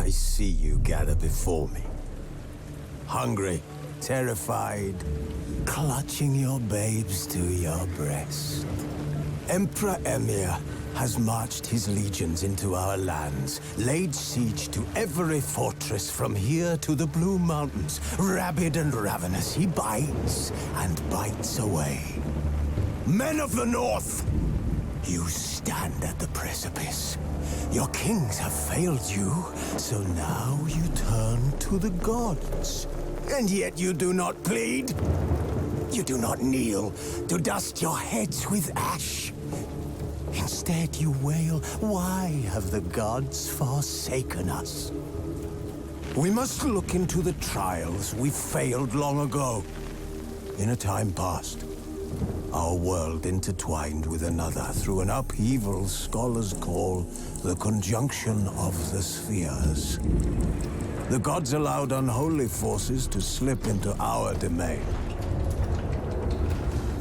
I see you gather before me. Hungry, terrified, clutching your babes to your breast. Emperor Emir has marched his legions into our lands, laid siege to every fortress from here to the Blue Mountains. Rabid and ravenous, he bites and bites away. Men of the North, you stand at the precipice. Your kings have failed you, so now you turn to the gods. And yet you do not plead. You do not kneel to dust your heads with ash. Instead you wail, why have the gods forsaken us? We must look into the trials we failed long ago. In a time past, our world intertwined with another through an upheaval scholars call the conjunction of the spheres. The gods allowed unholy forces to slip into our domain.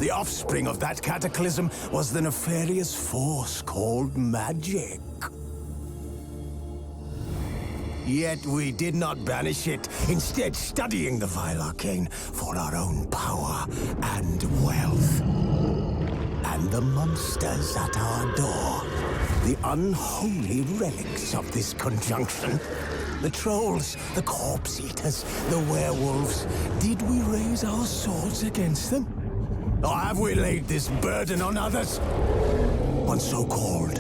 The offspring of that cataclysm was the nefarious force called magic. Yet we did not banish it, instead studying the vile arcane for our own power and wealth. And the monsters at our door, the unholy relics of this conjunction. The trolls, the corpse-eaters, the werewolves. Did we raise our swords against them? Or have we laid this burden on others? On so-called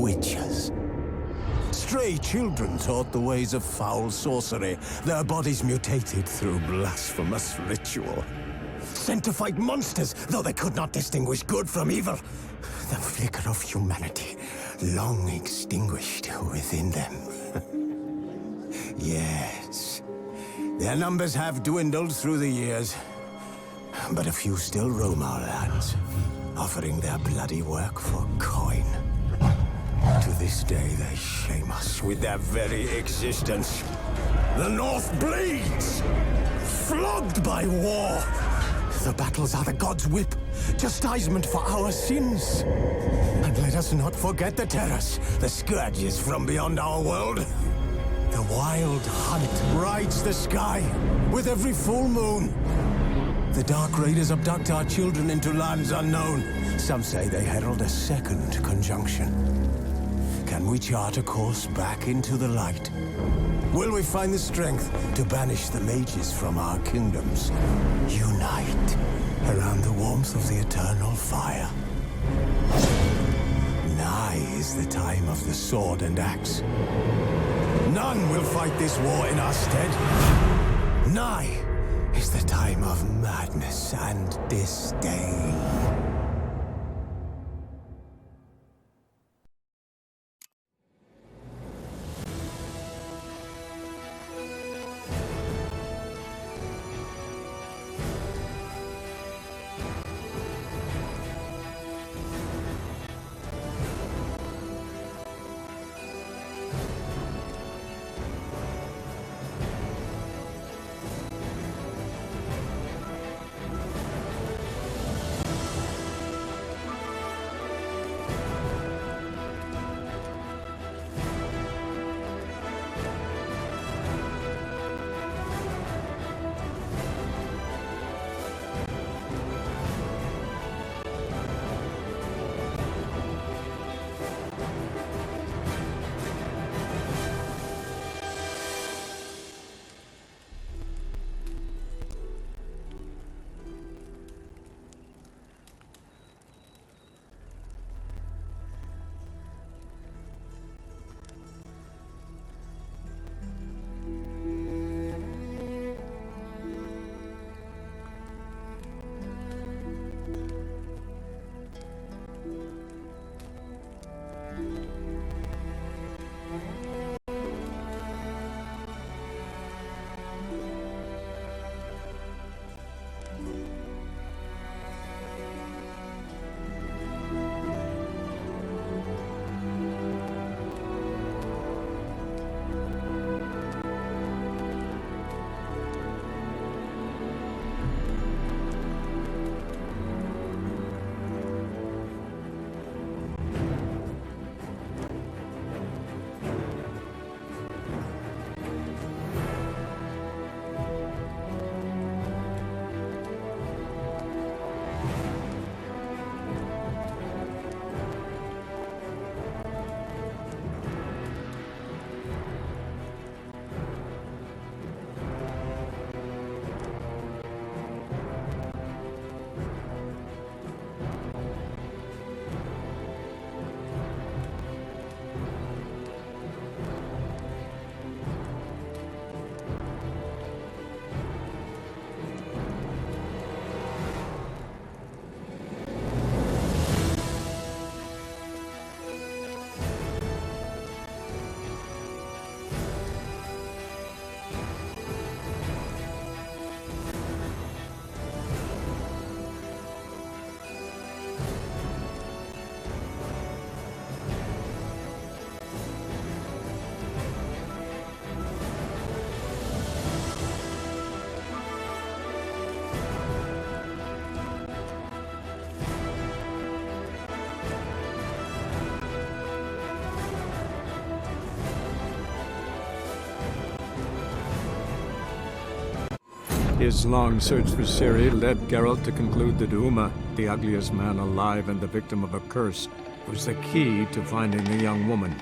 witches. Stray children taught the ways of foul sorcery, their bodies mutated through blasphemous ritual. Sent to fight monsters, though they could not distinguish good from evil. The flicker of humanity, long extinguished within them. Yes, their numbers have dwindled through the years, but a few still roam our lands, offering their bloody work for coin. To this day, they shame us with their very existence. The North bleeds, flogged by war. The battles are the gods' whip, chastisement for our sins. And let us not forget the terrors, the scourges from beyond our world. The wild hunt rides the sky with every full moon. The Dark Raiders abduct our children into lands unknown. Some say they herald a second conjunction. Can we chart a course back into the light? Will we find the strength to banish the mages from our kingdoms? Unite around the warmth of the eternal fire. Nigh is the time of the sword and axe. None will fight this war in our stead. Nigh is the time of madness and disdain. His long search for Ciri led Geralt to conclude that Uma, the ugliest man alive and the victim of a curse, was the key to finding the young woman.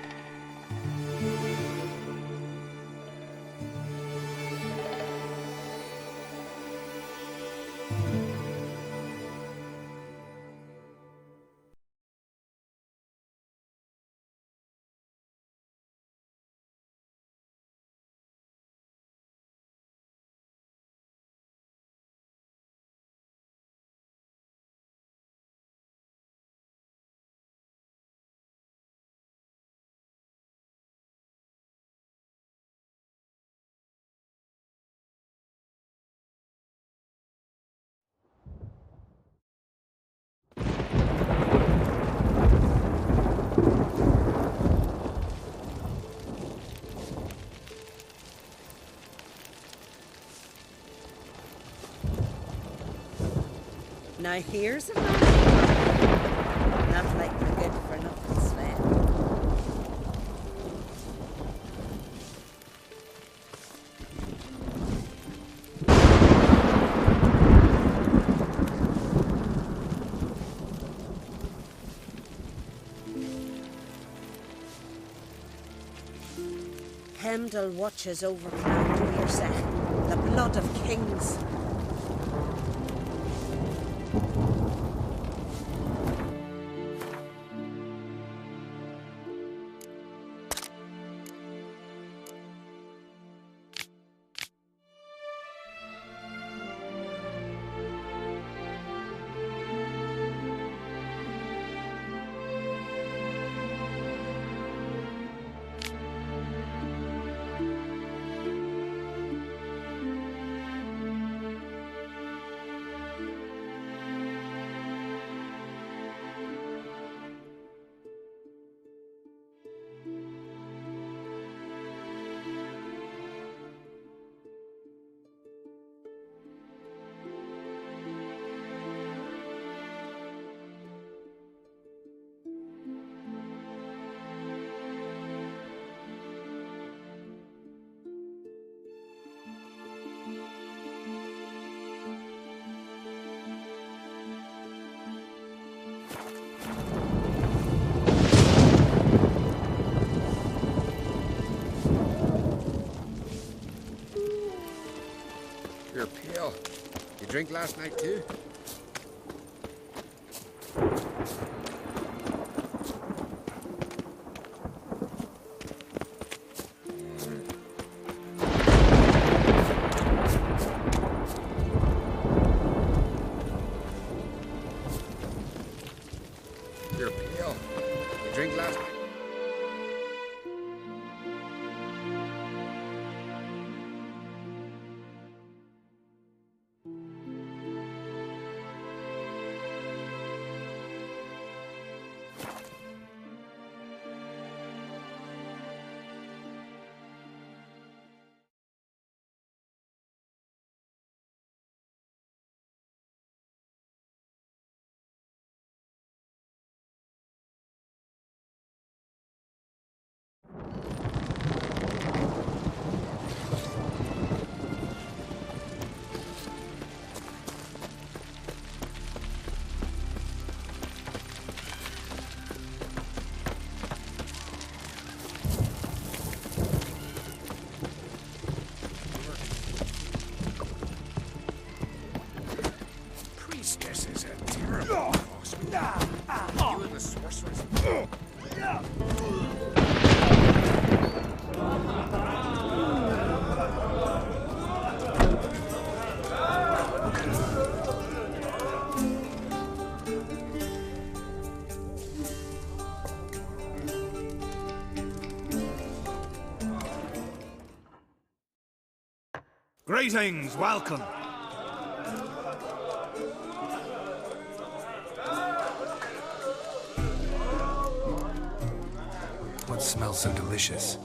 Now here's a man. Not like the good for nothing Sven. Hemdall watches over Clan Duirsech, the blood of kings. You're pale. You drink last night too? You're pale. You drink last night? This is a terrible cost. You and the sorceress. Greetings, welcome. What smells so delicious?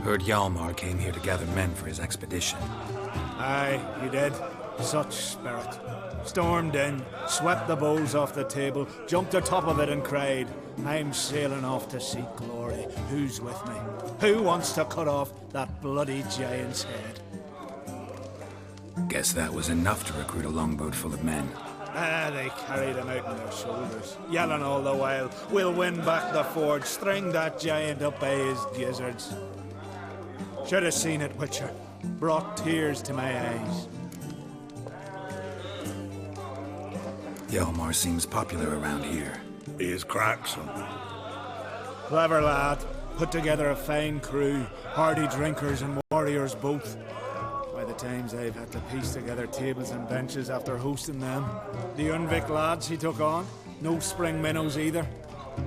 Heard Hjalmar came here to gather men for his expedition. Aye, he did. Such spirit. Stormed in, swept the bowls off the table, jumped atop of it and cried, "I'm sailing off to seek glory. Who's with me? Who wants to cut off that bloody giant's head?" Guess that was enough to recruit a longboat full of men. They carried him out on their shoulders, yelling all the while, "We'll win back the forge, string that giant up by his gizzards." Should have seen it, Witcher. Brought tears to my eyes. Hjalmar seems popular around here. He is crack, son. Clever lad. Put together a fine crew, hardy drinkers and warriors both. By the times I've had to piece together tables and benches after hosting them. The Unvik lads he took on, no spring minnows either.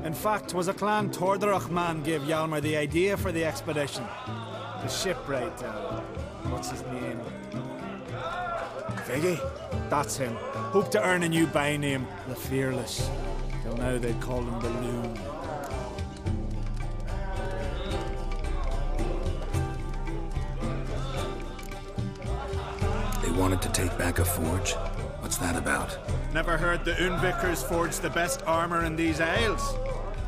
In fact, 'twas a clan Tordarach man gave Hjalmar the idea for the expedition. The shipwright, what's his name? Viggy? That's him. Hoped to earn a new by-name, the Fearless. Till now they'd call him the Loon. They wanted to take back a forge? What's that about? Never heard the Unvikers forge the best armor in these isles.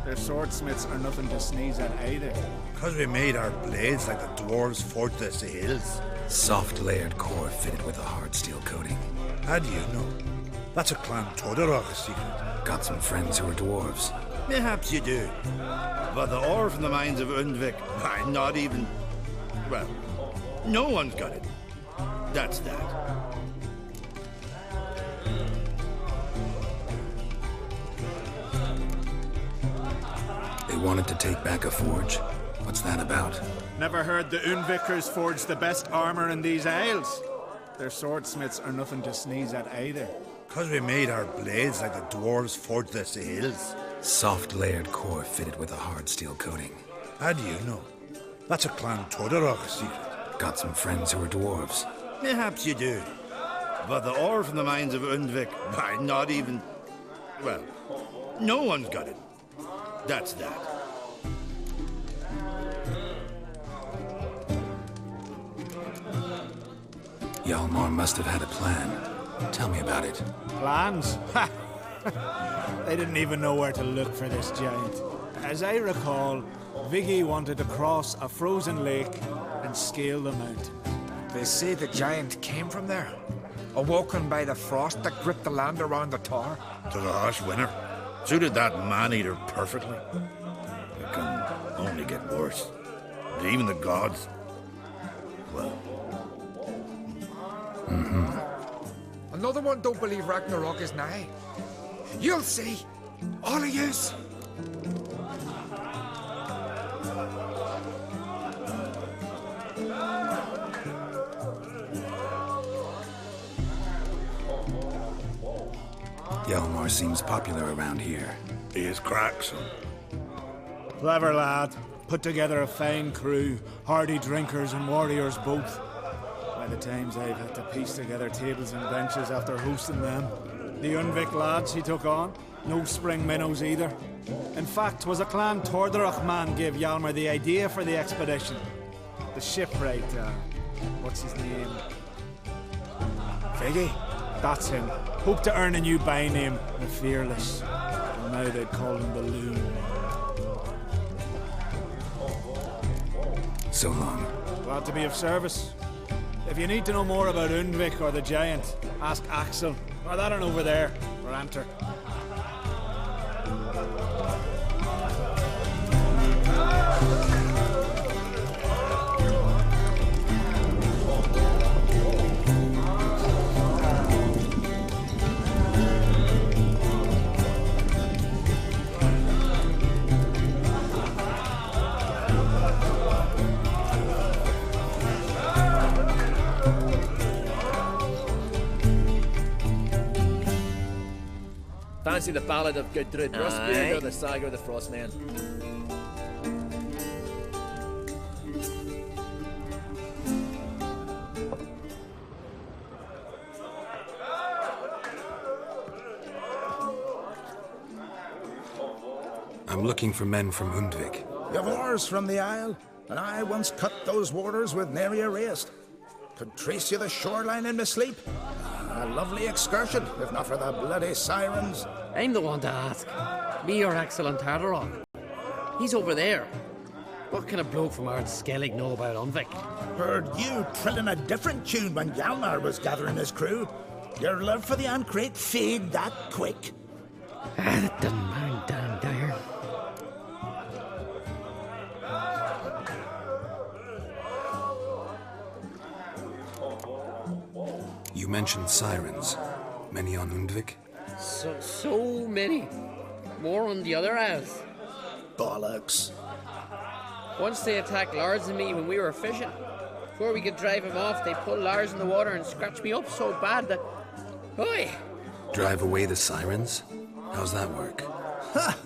Their swordsmiths are nothing to sneeze at either. Because we made our blades like the dwarves forged the sails. Soft layered core fitted with a hard steel coating. How do you know? That's a clan Tordarach secret. Got some friends who are dwarves. Perhaps you do. But the ore from the mines of Undvik, why, not even... Well, no one's got it. That's that. They wanted to take back a forge? What's that about? Never heard the Unvikers forge the best armor in these isles. Their swordsmiths are nothing to sneeze at either. Because we made our blades like the dwarves forged the sails. Soft layered core fitted with a hard steel coating. How do you know? That's a clan Tordarach secret. Got some friends who are dwarves. Perhaps you do. But the ore from the mines of Undvik, why, not even... Well, no one's got it. That's that. Hjalmar must have had a plan. Tell me about it. Plans? Ha! They didn't even know where to look for this giant. As I recall, Viggy wanted to cross a frozen lake and scale the mountain. They say the giant came from there, awoken by the frost that gripped the land around the tower. To the harsh winter. Suited that man-eater perfectly. It can only get worse. And even the gods... Well... Another one don't believe Ragnarok is nigh. You'll see, all of yous. Hjalmar seems popular around here. He is crack, son. Clever lad. Put together a fine crew, hardy drinkers and warriors both. By the times I've had to piece together tables and benches after hosting them. The Unvik lads he took on, no spring minnows either. In fact, 'twas a clan Tordarach man gave Hjalmar the idea for the expedition. The shipwright, what's his name? Viggy? That's him. Hoped to earn a new by-name, the Fearless. And now they'd call him the Loon. So long. Glad to be of service. If you need to know more about Undvik or the giant, ask Axel, or that one over there, or Anter. Fancy the Ballad of Gudrun Rustbeard or the Saga of the Frostman? I'm looking for men from Undvik. You've oars from the Isle? and I once cut those waters with nary a rest. Could trace you the shoreline in my sleep. A lovely excursion, if not for the bloody sirens. I'm the one to ask. Me or excellent Tartarock? He's over there. What can a bloke from Ard Skellig know about Unvik? Heard you trilling a different tune when Hjalmar was gathering his crew. Your love for the Ancrate fade that quick. That doesn't mind damn dire. You mentioned sirens. Many on Undvik? So many. More on the other as. Bollocks. Once they attacked Lars and me when we were fishing. Before we could drive him off, they pulled Lars in the water and scratched me up so bad that... Oi! Drive away the sirens? How's that work? Ha!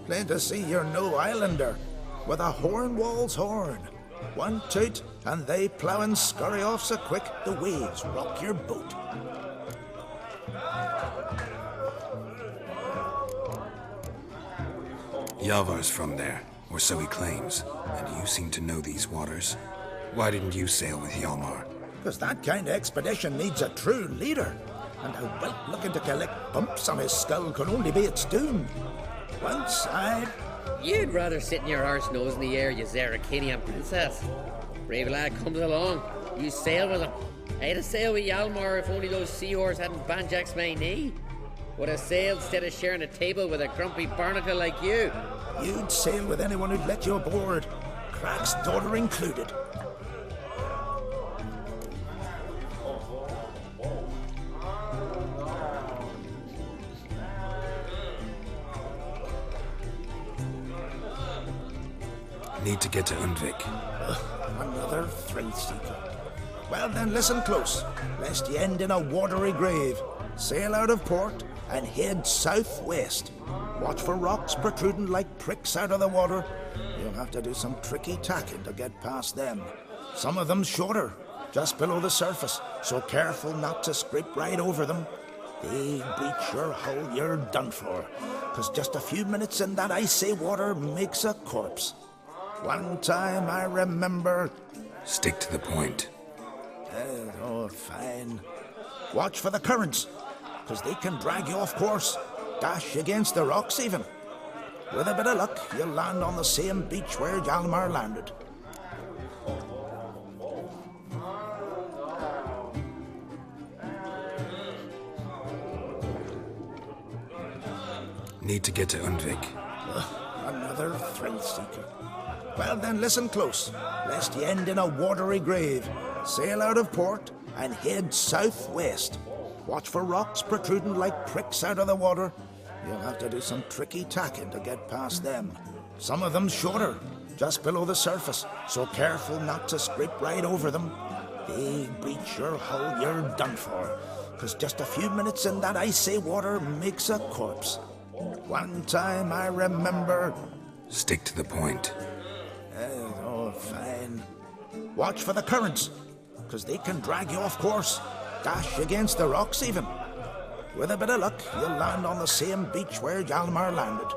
Plain to see you're no islander. With a horn wall's horn. One toot, and they plough and scurry off so quick the waves rock your boat. Yavar's from there, or so he claims, and you seem to know these waters. Why didn't you sail with Hjalmar? Because that kind of expedition needs a true leader, and a whelp looking to collect bumps on his skull can only be its doom. Once I'd... You'd rather sit in your arse nose in the air, you Zaracanian princess. Brave lad comes along, you sail with him. I'd have sailed with Hjalmar if only those seahorse hadn't banjaxed my knee. Would have sailed instead of sharing a table with a grumpy barnacle like you. You'd sail with anyone who'd let you aboard, Crack's daughter included. Need to get to Undvik. Another thrill seeker. Well then, listen close, lest you end in a watery grave. Sail out of port and head southwest. Watch for rocks protruding like pricks out of the water. You'll have to do some tricky tacking to get past them. Some of them shorter, just below the surface, so careful not to scrape right over them. They breach your hull, you're done for, 'cause just a few minutes in that icy water makes a corpse. One time I remember... Stick to the point. Oh, fine. Watch for the currents, 'cause they can drag you off course, dash against the rocks even. With a bit of luck, you'll land on the same beach where Hjalmar landed. Need to get to Undvik. Another thrill seeker. Well then, listen close, lest you end in a watery grave. Sail out of port and head southwest. Watch for rocks protruding like pricks out of the water. You'll have to do some tricky tacking to get past them. Some of them shorter, just below the surface, so careful not to scrape right over them. They breach your hull, you're done for, 'cause just a few minutes in that icy water makes a corpse. One time I remember... Stick to the point. Oh, fine. Watch for the currents, 'cause they can drag you off course, dash against the rocks even. With a bit of luck, you'll land on the same beach where Hjalmar landed.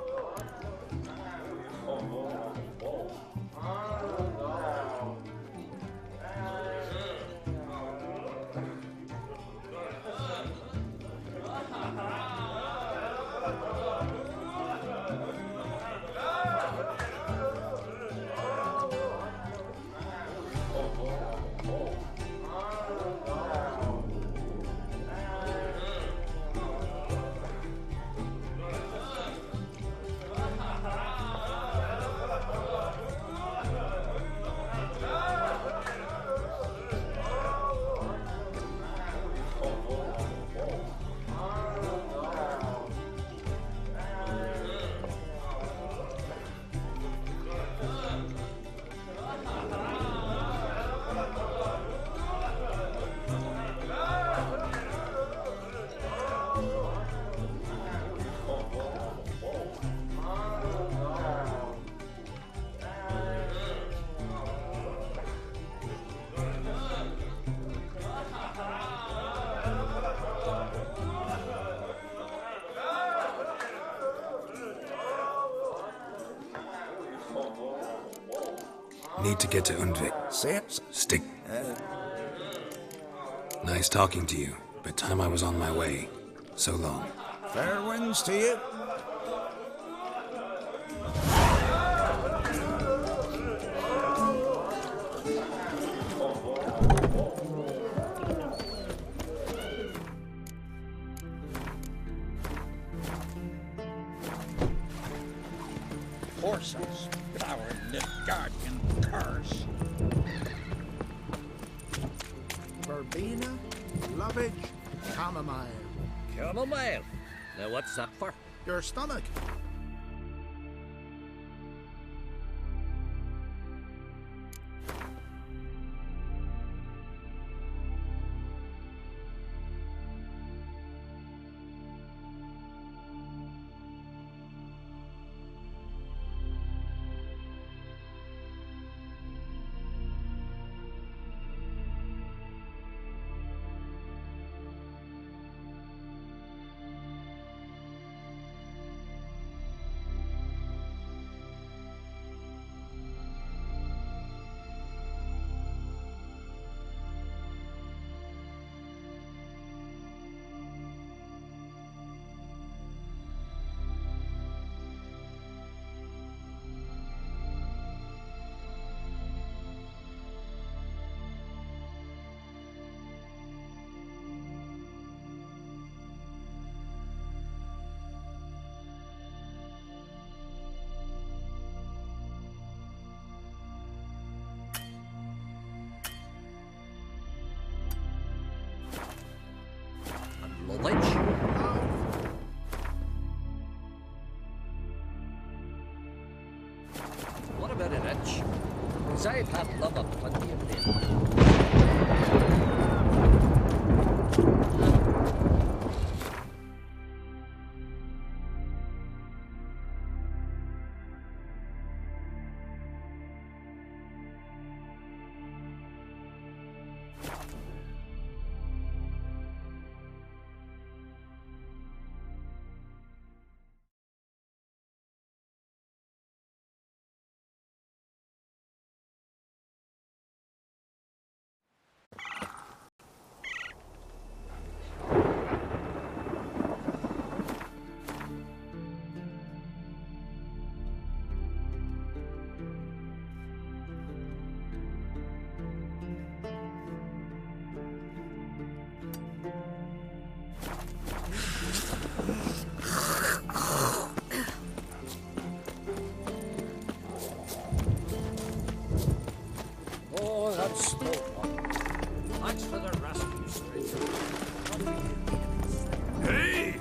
Need to get to Undvik. Stick. Nice talking to you, but time I was on my way. So long. Fair winds to you. Horses, power the guardian curse. Verbena, lovage, chamomile. Chamomile? Now what's that for? Your stomach. Knowledge? What about an itch? Because I've had love of plenty of them. Oh, that's slow one. Thanks for the rescue, stranger. What do you mean? Hey!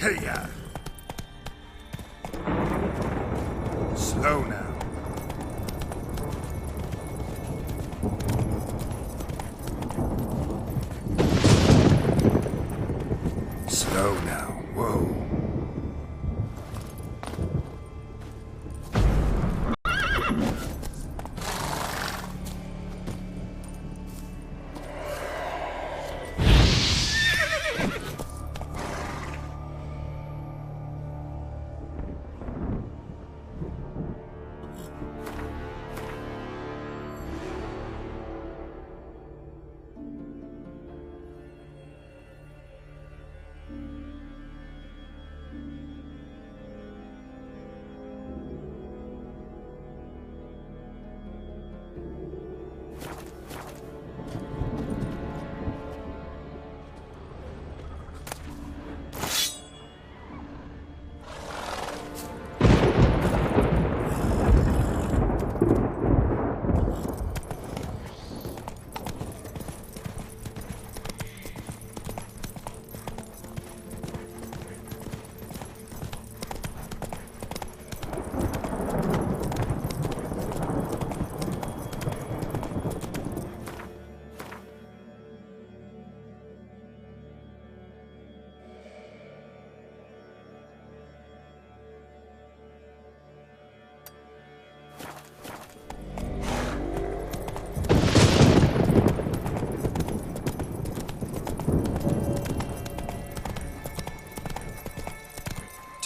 Hey-ya! Slow now. Slow now. Whoa.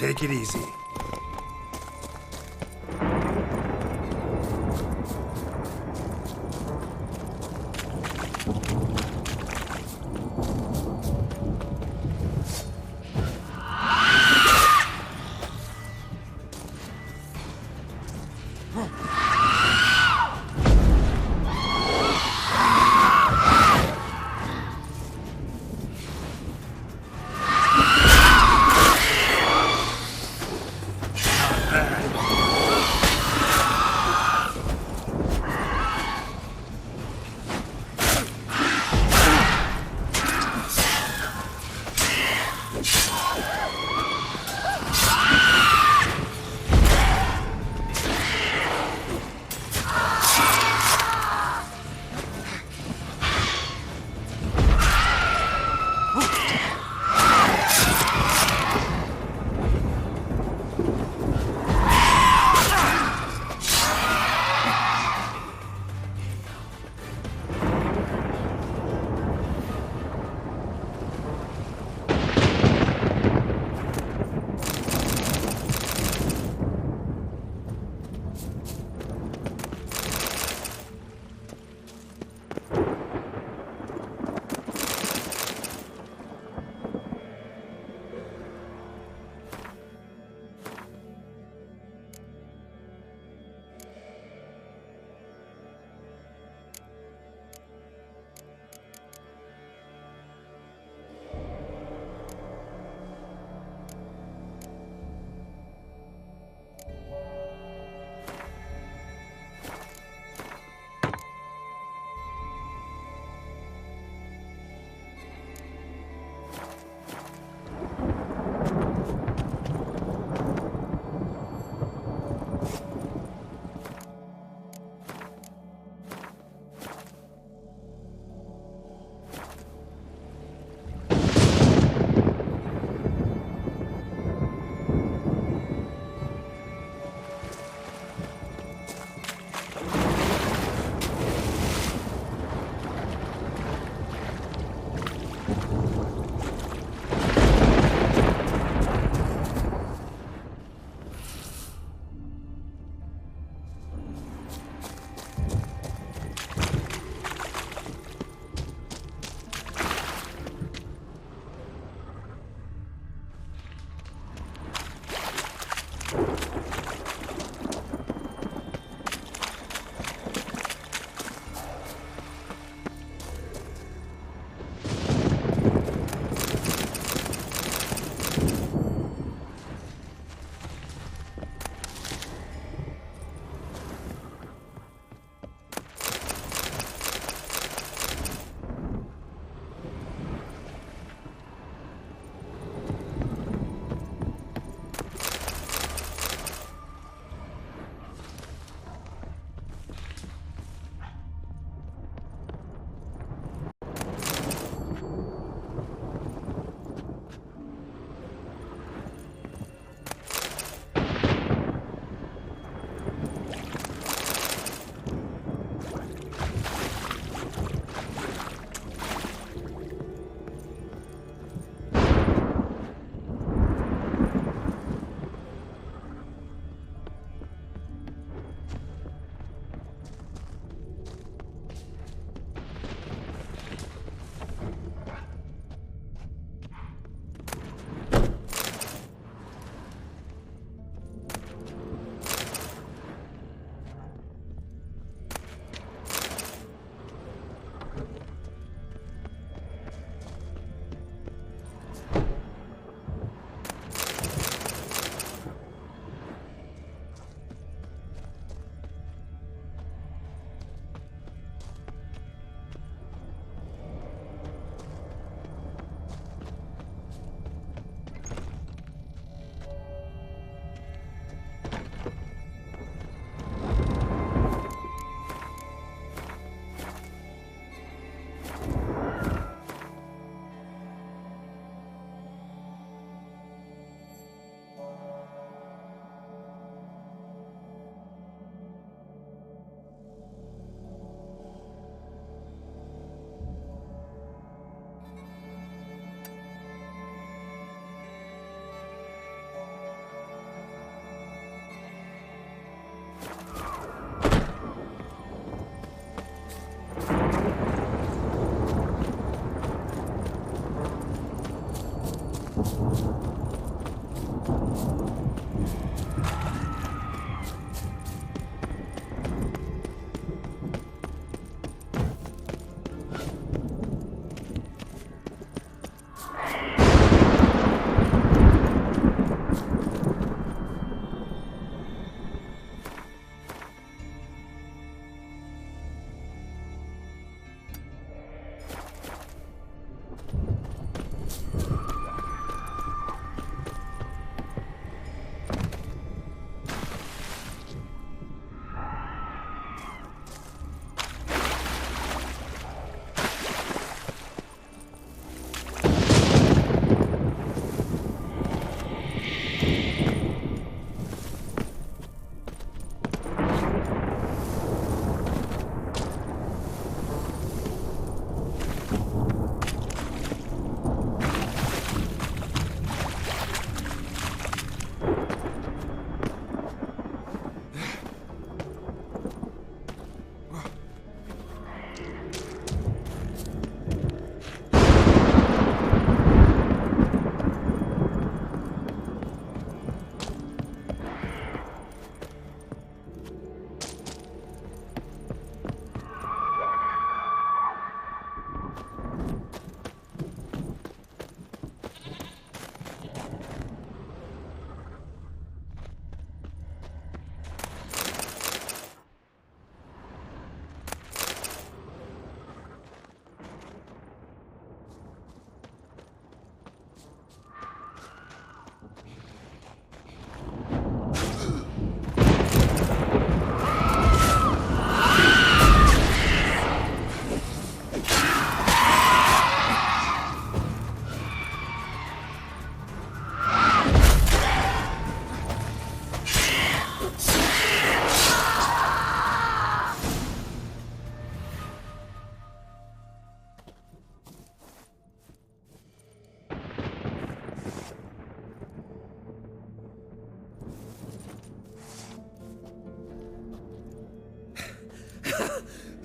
Take it easy.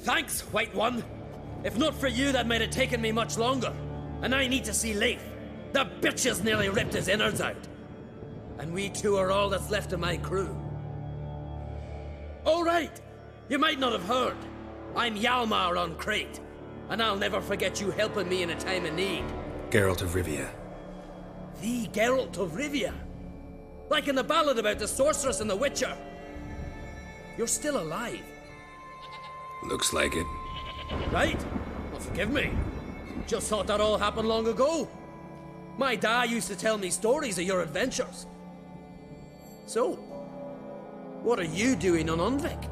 Thanks, White One. If not for you, that might have taken me much longer. And I need to see Leif. The bitch has nearly ripped his innards out. And we two are all that's left of my crew. All right. You might not have heard. I'm Hjalmar on Crete. And I'll never forget you helping me in a time of need. Geralt of Rivia. The Geralt of Rivia? Like in the ballad about the sorceress and the witcher. You're still alive. Looks like it. Right? Well, forgive me. Just thought that all happened long ago. My dad used to tell me stories of your adventures. So, what are you doing on Undvik?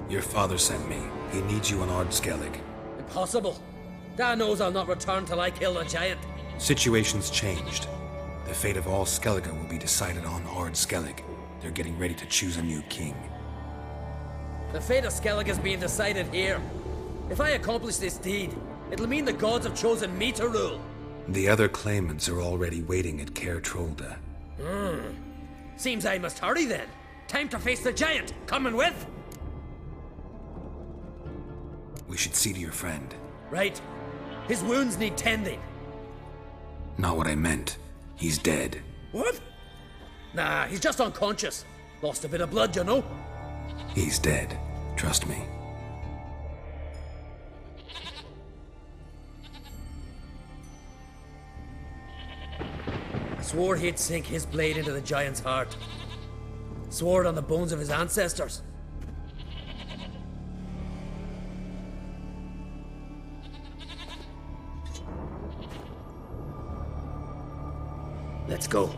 Your father sent me. He needs you on Ard Skellig. Impossible. Dad knows I'll not return till I kill the giant. Situation's changed. The fate of all Skellige will be decided on Ard Skellig. They're getting ready to choose a new king. The fate of Skellig is being decided here. If I accomplish this deed, it'll mean the gods have chosen me to rule. The other claimants are already waiting at Caer Trolda. Seems I must hurry then. Time to face the giant. Coming with? We should see to your friend. Right. His wounds need tending. Not what I meant. He's dead. What? Nah, he's just unconscious. Lost a bit of blood, you know. He's dead. Trust me. Swore he'd sink his blade into the giant's heart. Swore it on the bones of his ancestors. Let's go.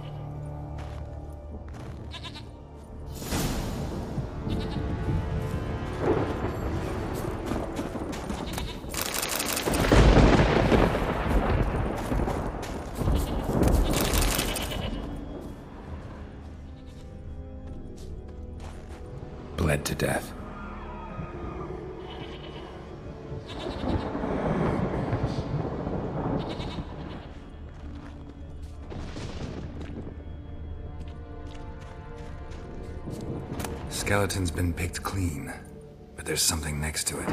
Bled to death. Skeleton's been picked clean, but there's something next to it.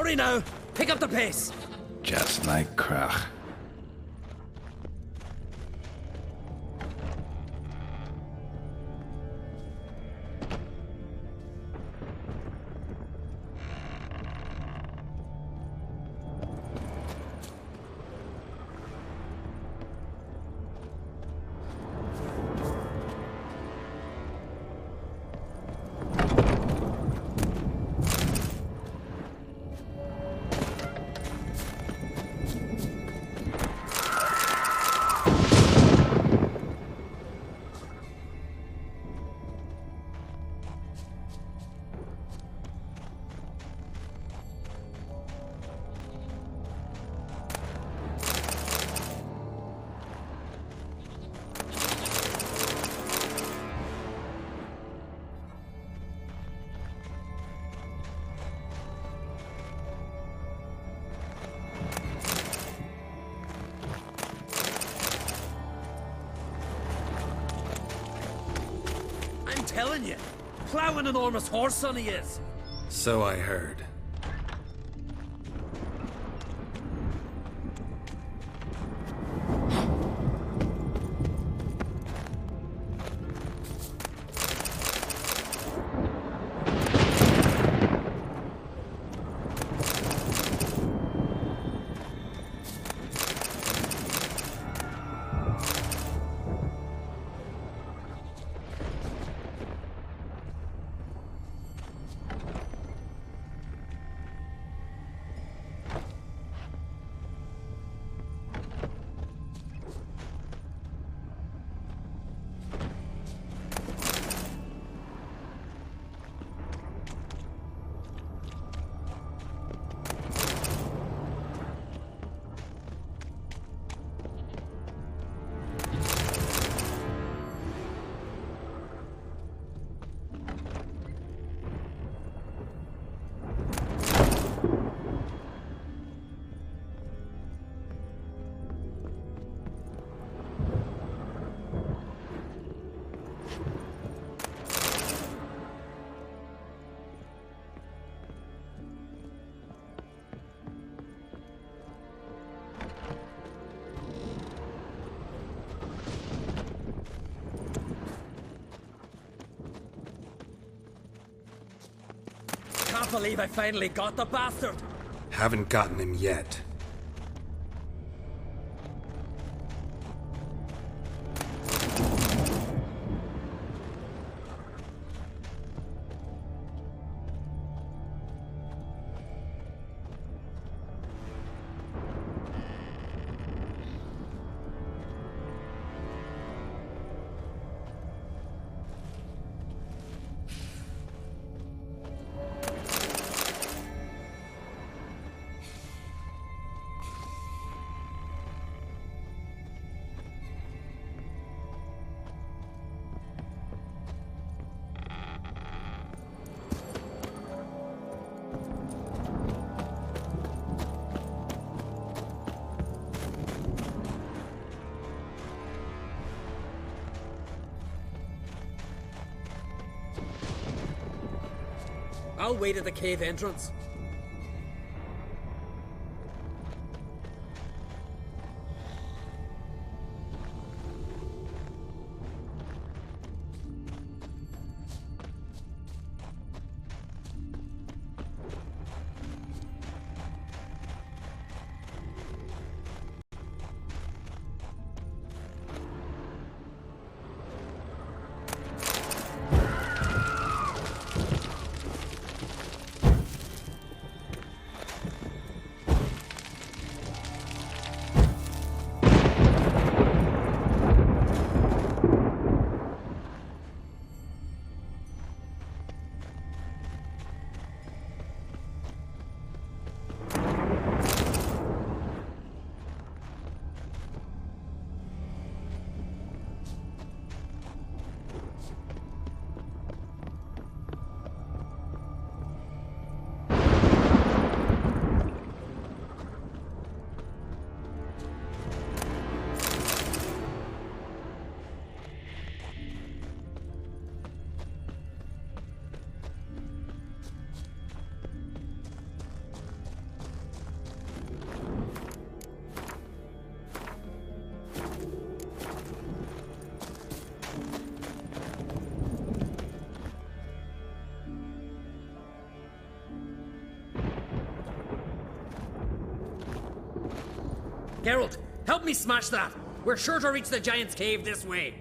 Hurry now! Pick up the pace! Just like Krach. Telling you, plow an enormous horse on he is. So I heard. Can't believe I finally got the bastard. Haven't gotten him yet. I'll wait at the cave entrance. Geralt, help me smash that. We're sure to reach the giant's cave this way.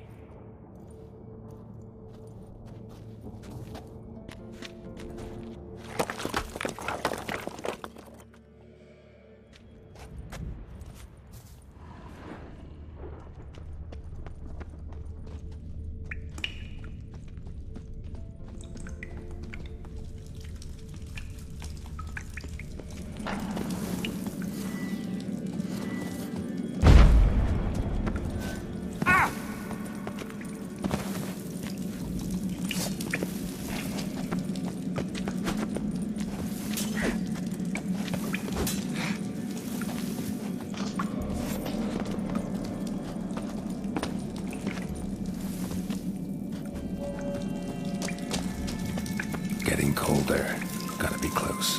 Getting colder. Gotta be close.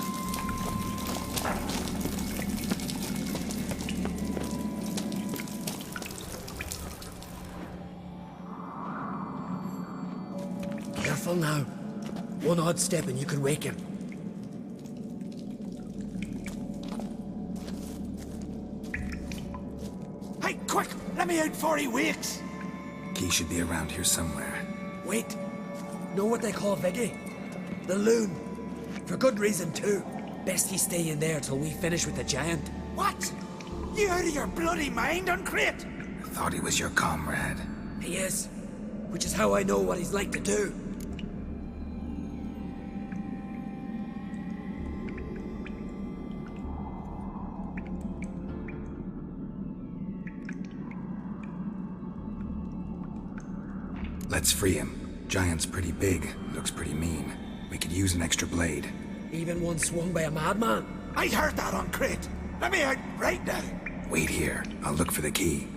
Careful now. One odd step and you could wake him. Hey, quick! Let me out before he wakes! Key should be around here somewhere. Wait. Know what they call Viggy? The loon. For good reason, too. Best he stay in there till we finish with the giant. What? You out of your bloody mind, Uncrate? I thought he was your comrade. He is. Which is how I know what he's like to do. Let's free him. Giant's pretty big, looks pretty mean. We could use an extra blade. Even one swung by a madman. I heard that, Uncrate. Let me out right now. Wait here. I'll look for the key.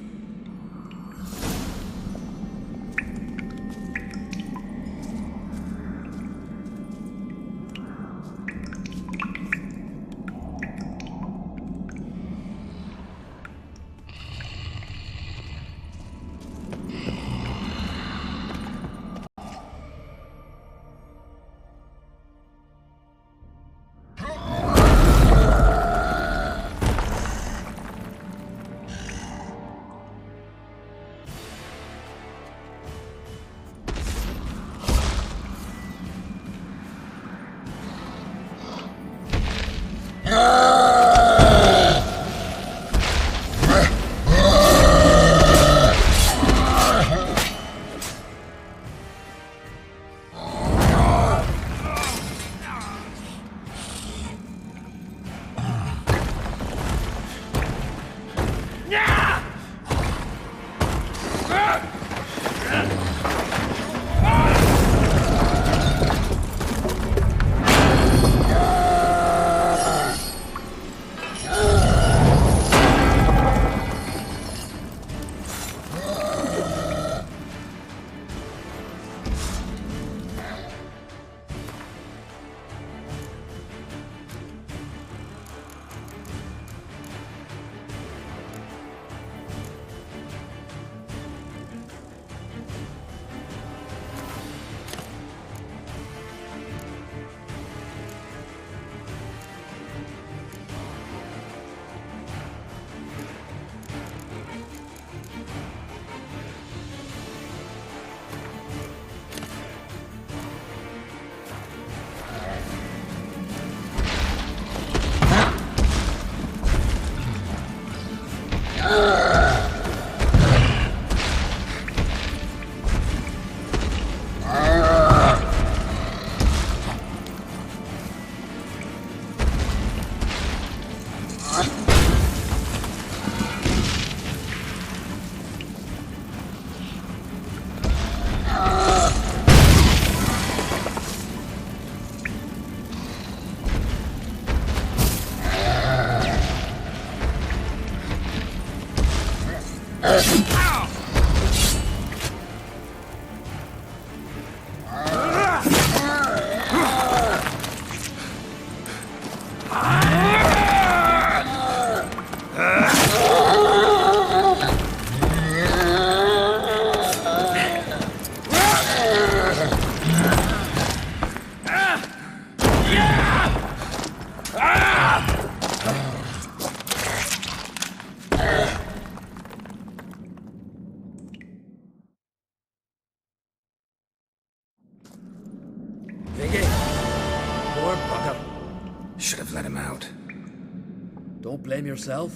Don't blame yourself.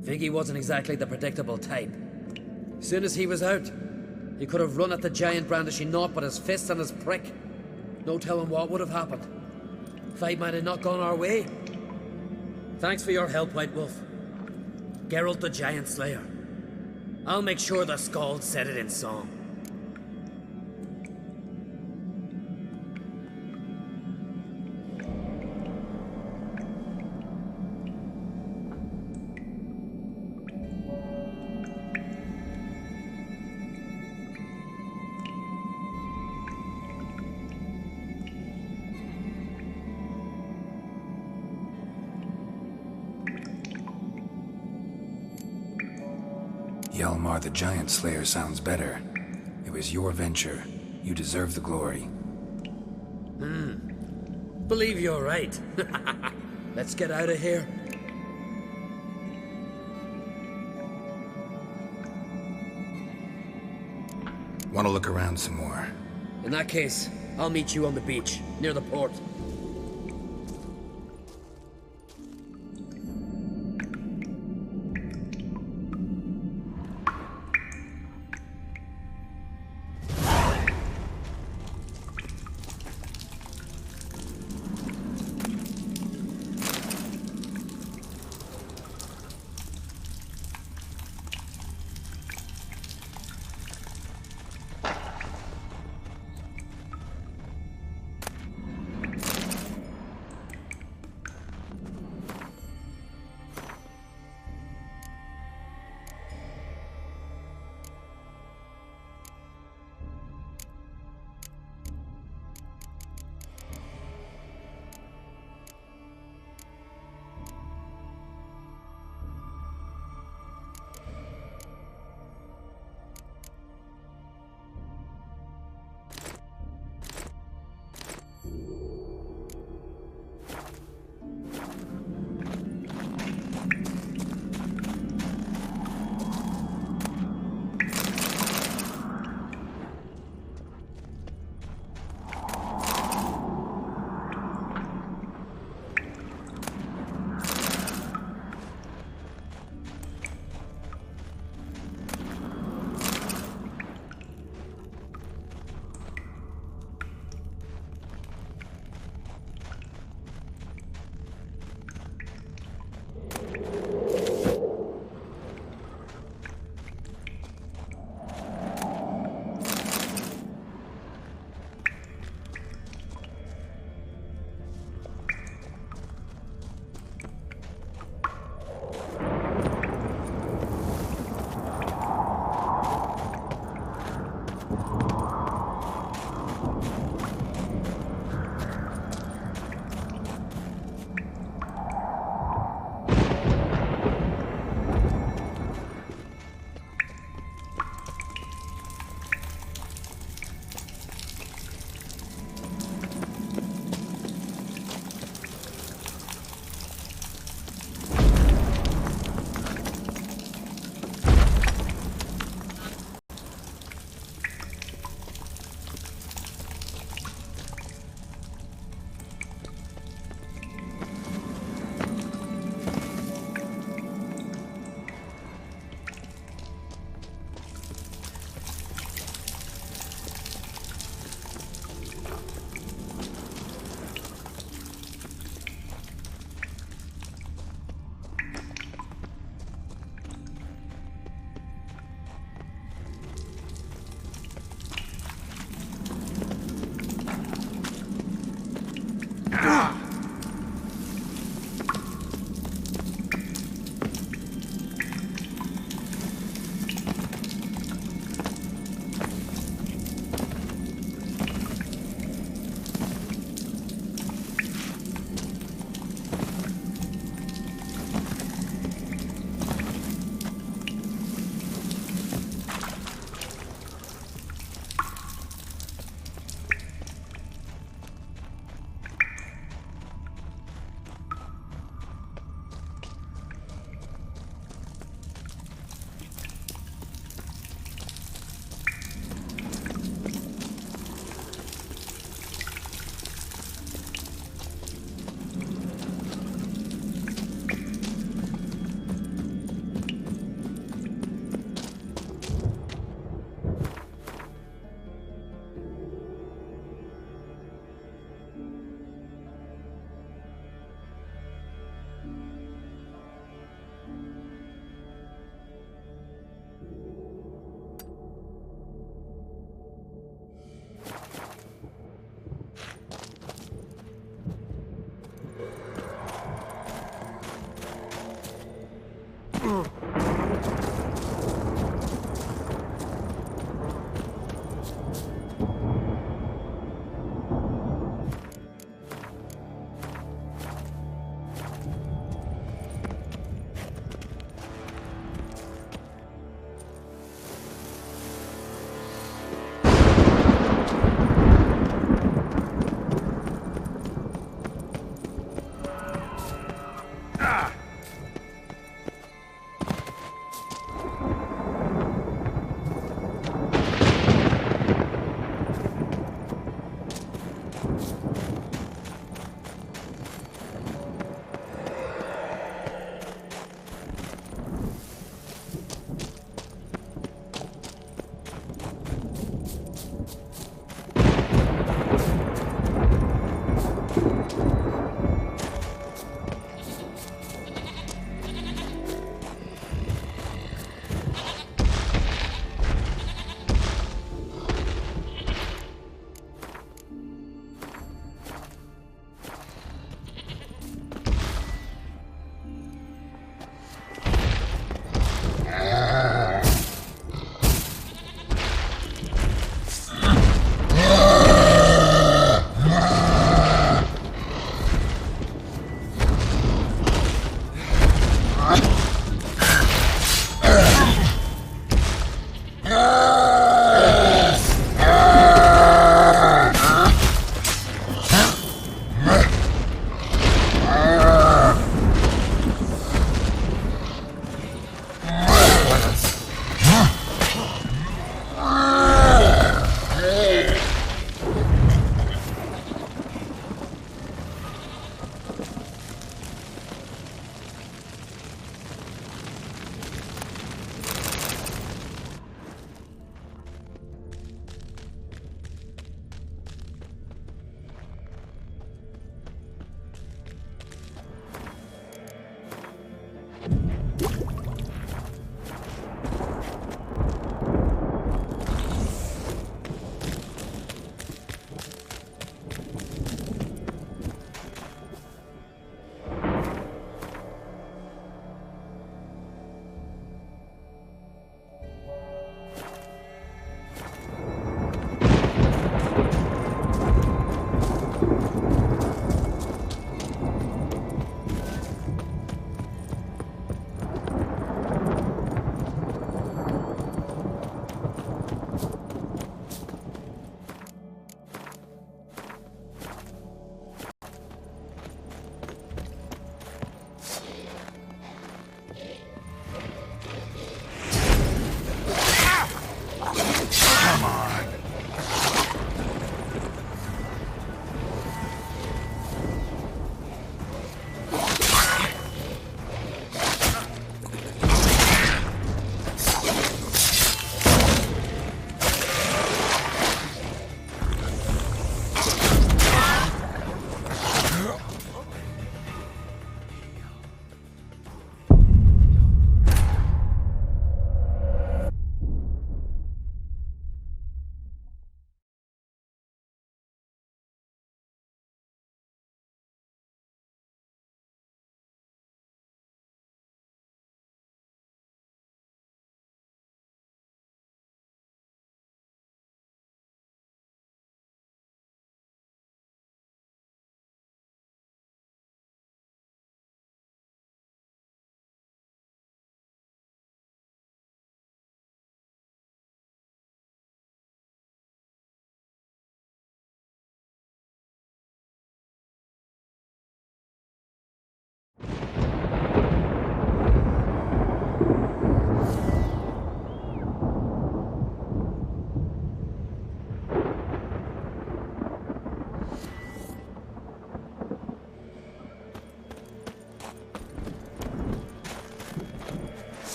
Viggy wasn't exactly the predictable type. Soon as he was out, he could have run at the giant brandishing naught but his fist and his prick. No telling what would have happened. Fight might have not gone our way. Thanks for your help, White Wolf. Geralt the Giant Slayer. I'll make sure the Skald said it in song. Hjalmar the Giant Slayer sounds better. It was your venture. You deserve the glory. Believe you're right. Let's get out of here. Want to look around some more? In that case, I'll meet you on the beach, near the port.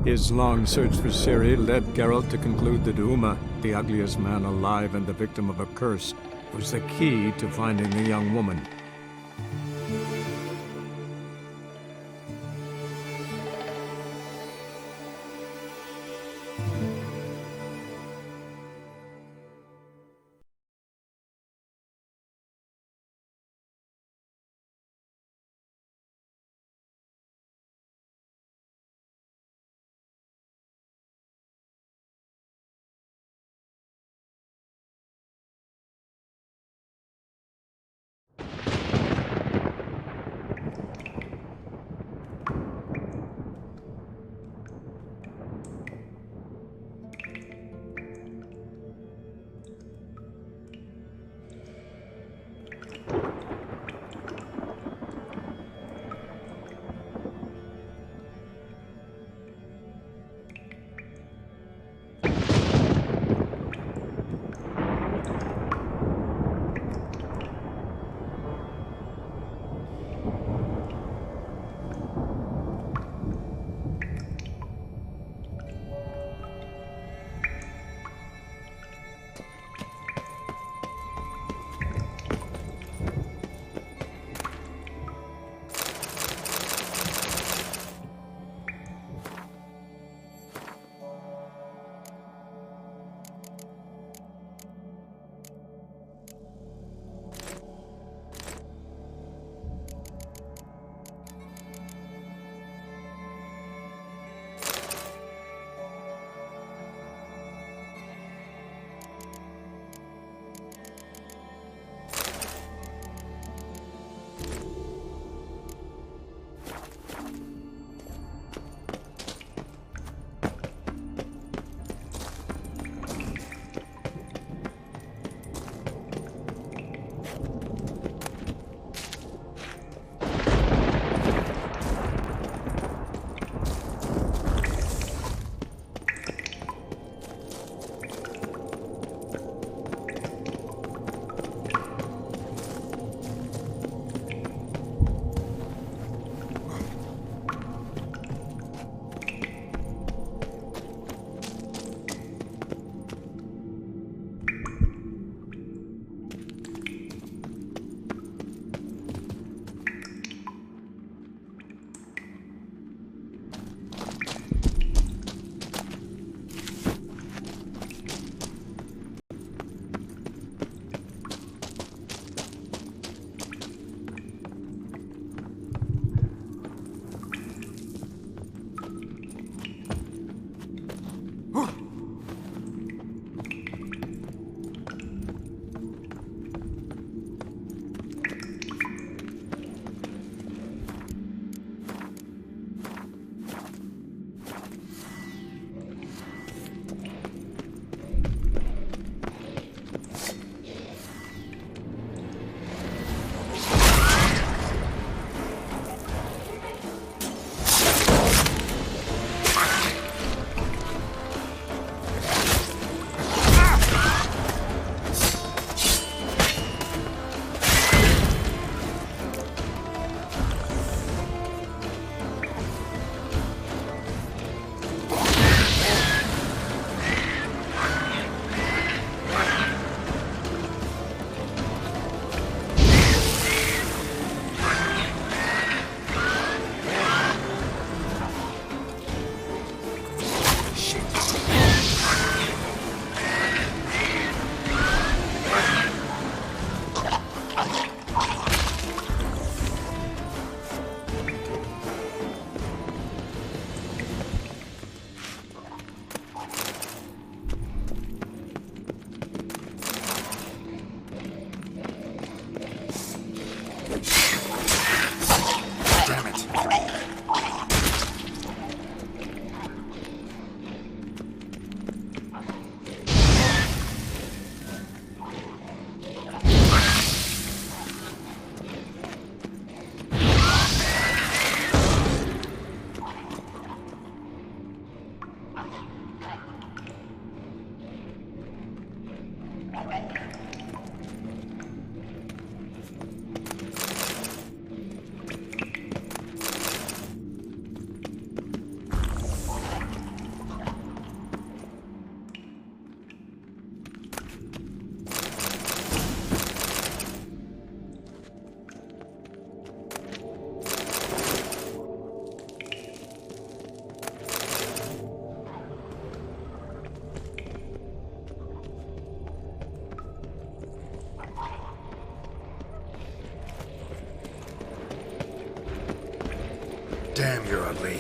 His long search for Ciri led Geralt to conclude that Uma, the ugliest man alive and the victim of a curse, was the key to finding the young woman. ugly.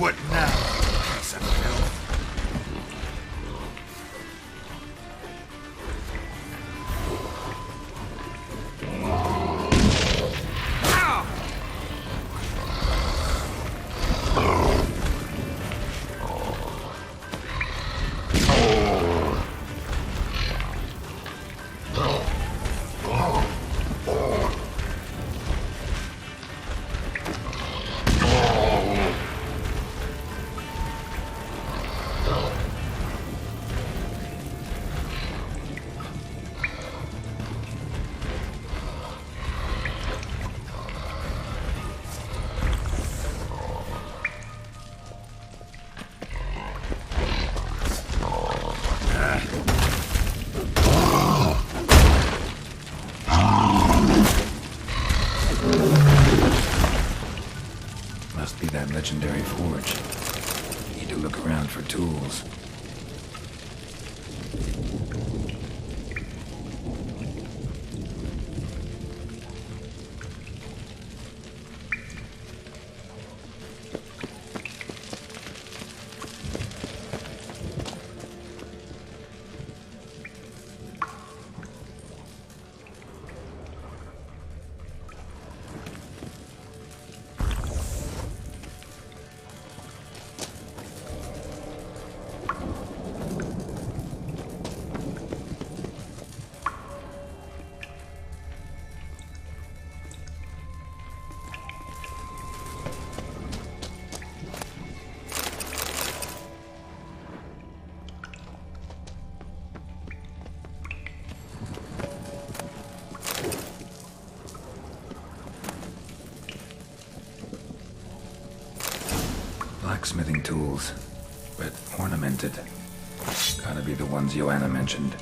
What now, piece of filth? Must be that legendary forge. Need to look around for tools. Blacksmithing tools, but ornamented. Gotta be the ones Joanna mentioned.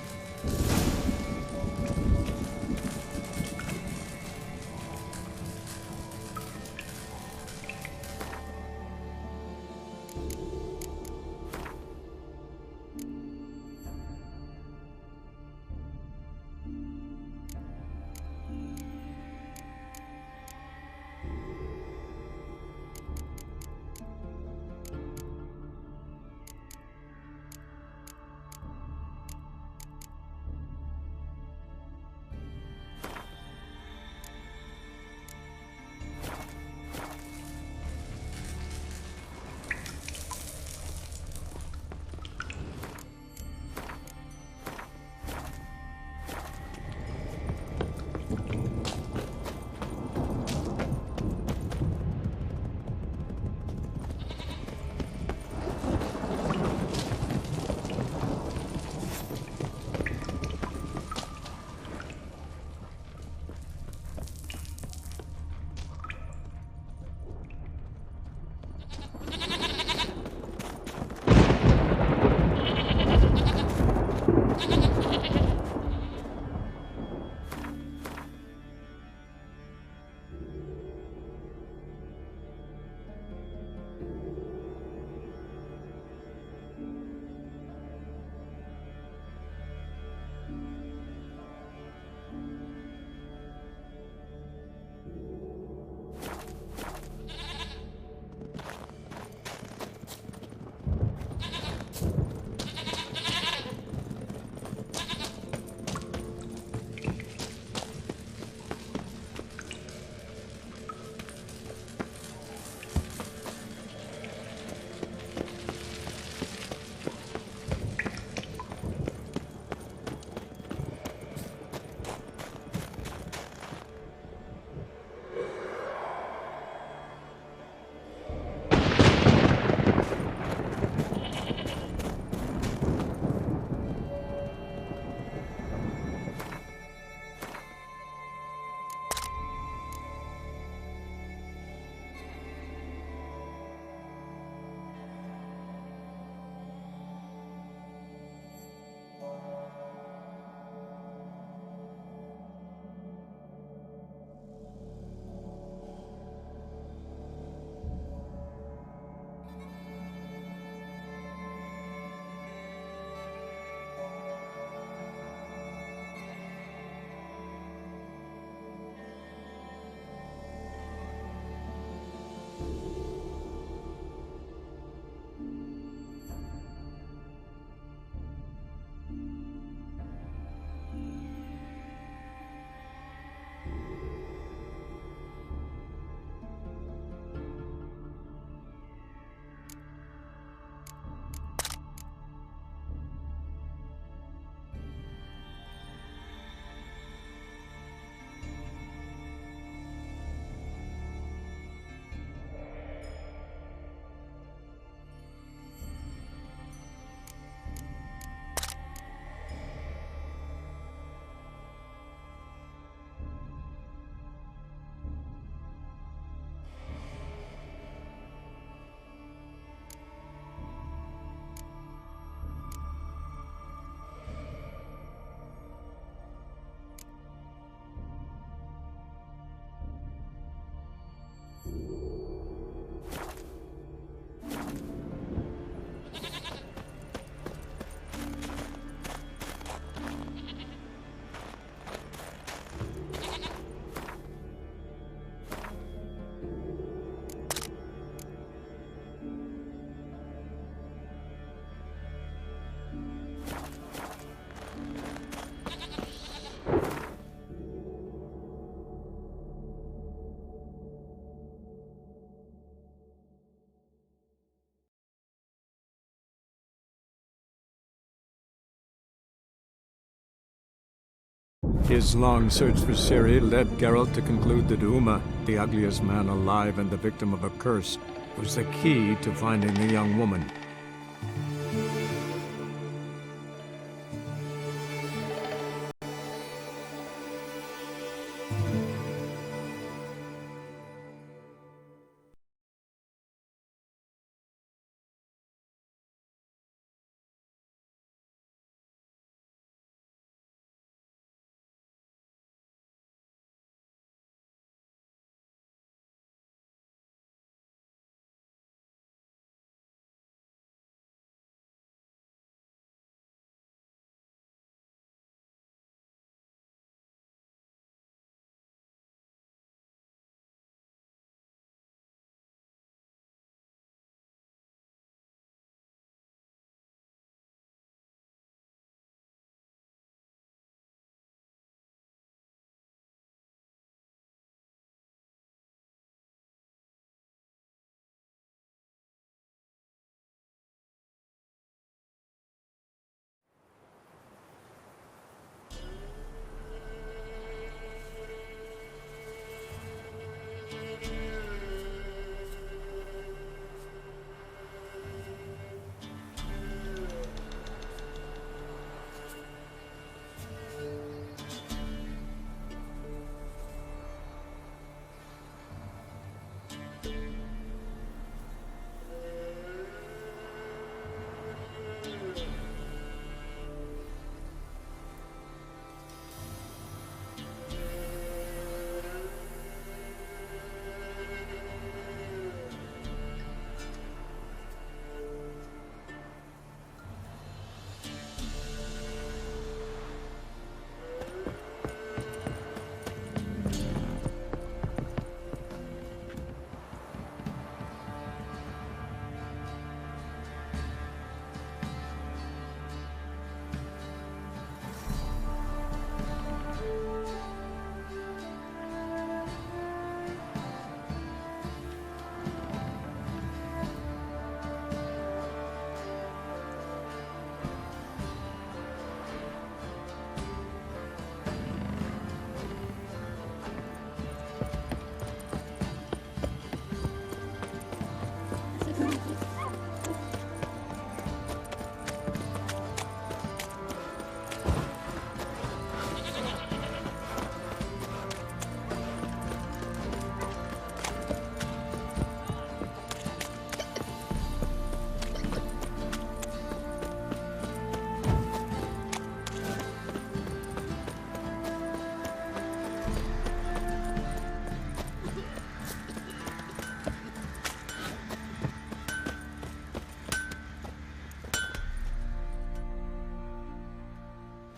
His long search for Ciri led Geralt to conclude that Uma, the ugliest man alive and the victim of a curse, was the key to finding the young woman.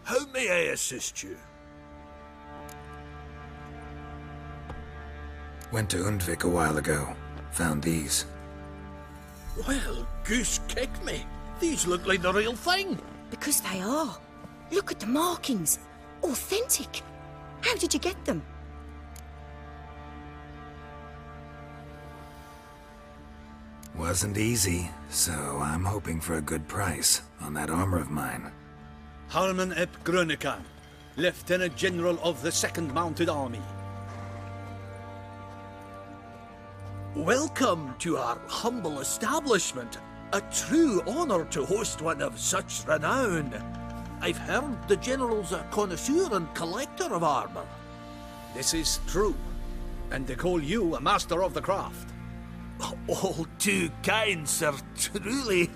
How may I assist you? Went to Undvik a while ago. Found these. Well, goose kick me. These look like the real thing. Because they are. Look at the markings. Authentic. How did you get them? Wasn't easy, so I'm hoping for a good price on that armor of mine. Harman ep Grönekan, Lieutenant General of the 2nd Mounted Army. Welcome to our humble establishment. A true honor to host one of such renown. I've heard the General's a connoisseur and collector of armor. This is true, and they call you a master of the craft. All too kind, sir. Truly,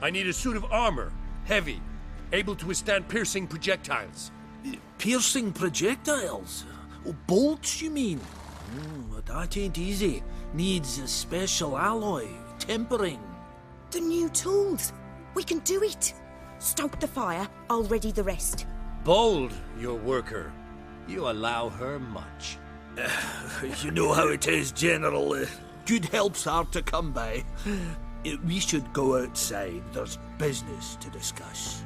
I need a suit of armor, heavy, able to withstand piercing projectiles. Piercing projectiles? Oh, bolts, you mean? That ain't easy. Needs a special alloy, tempering. The new tools. We can do it. Stoke the fire, I'll ready the rest. Bold, your worker. You allow her much. You know how it is, General. Good help's hard to come by. We should go outside. There's business to discuss.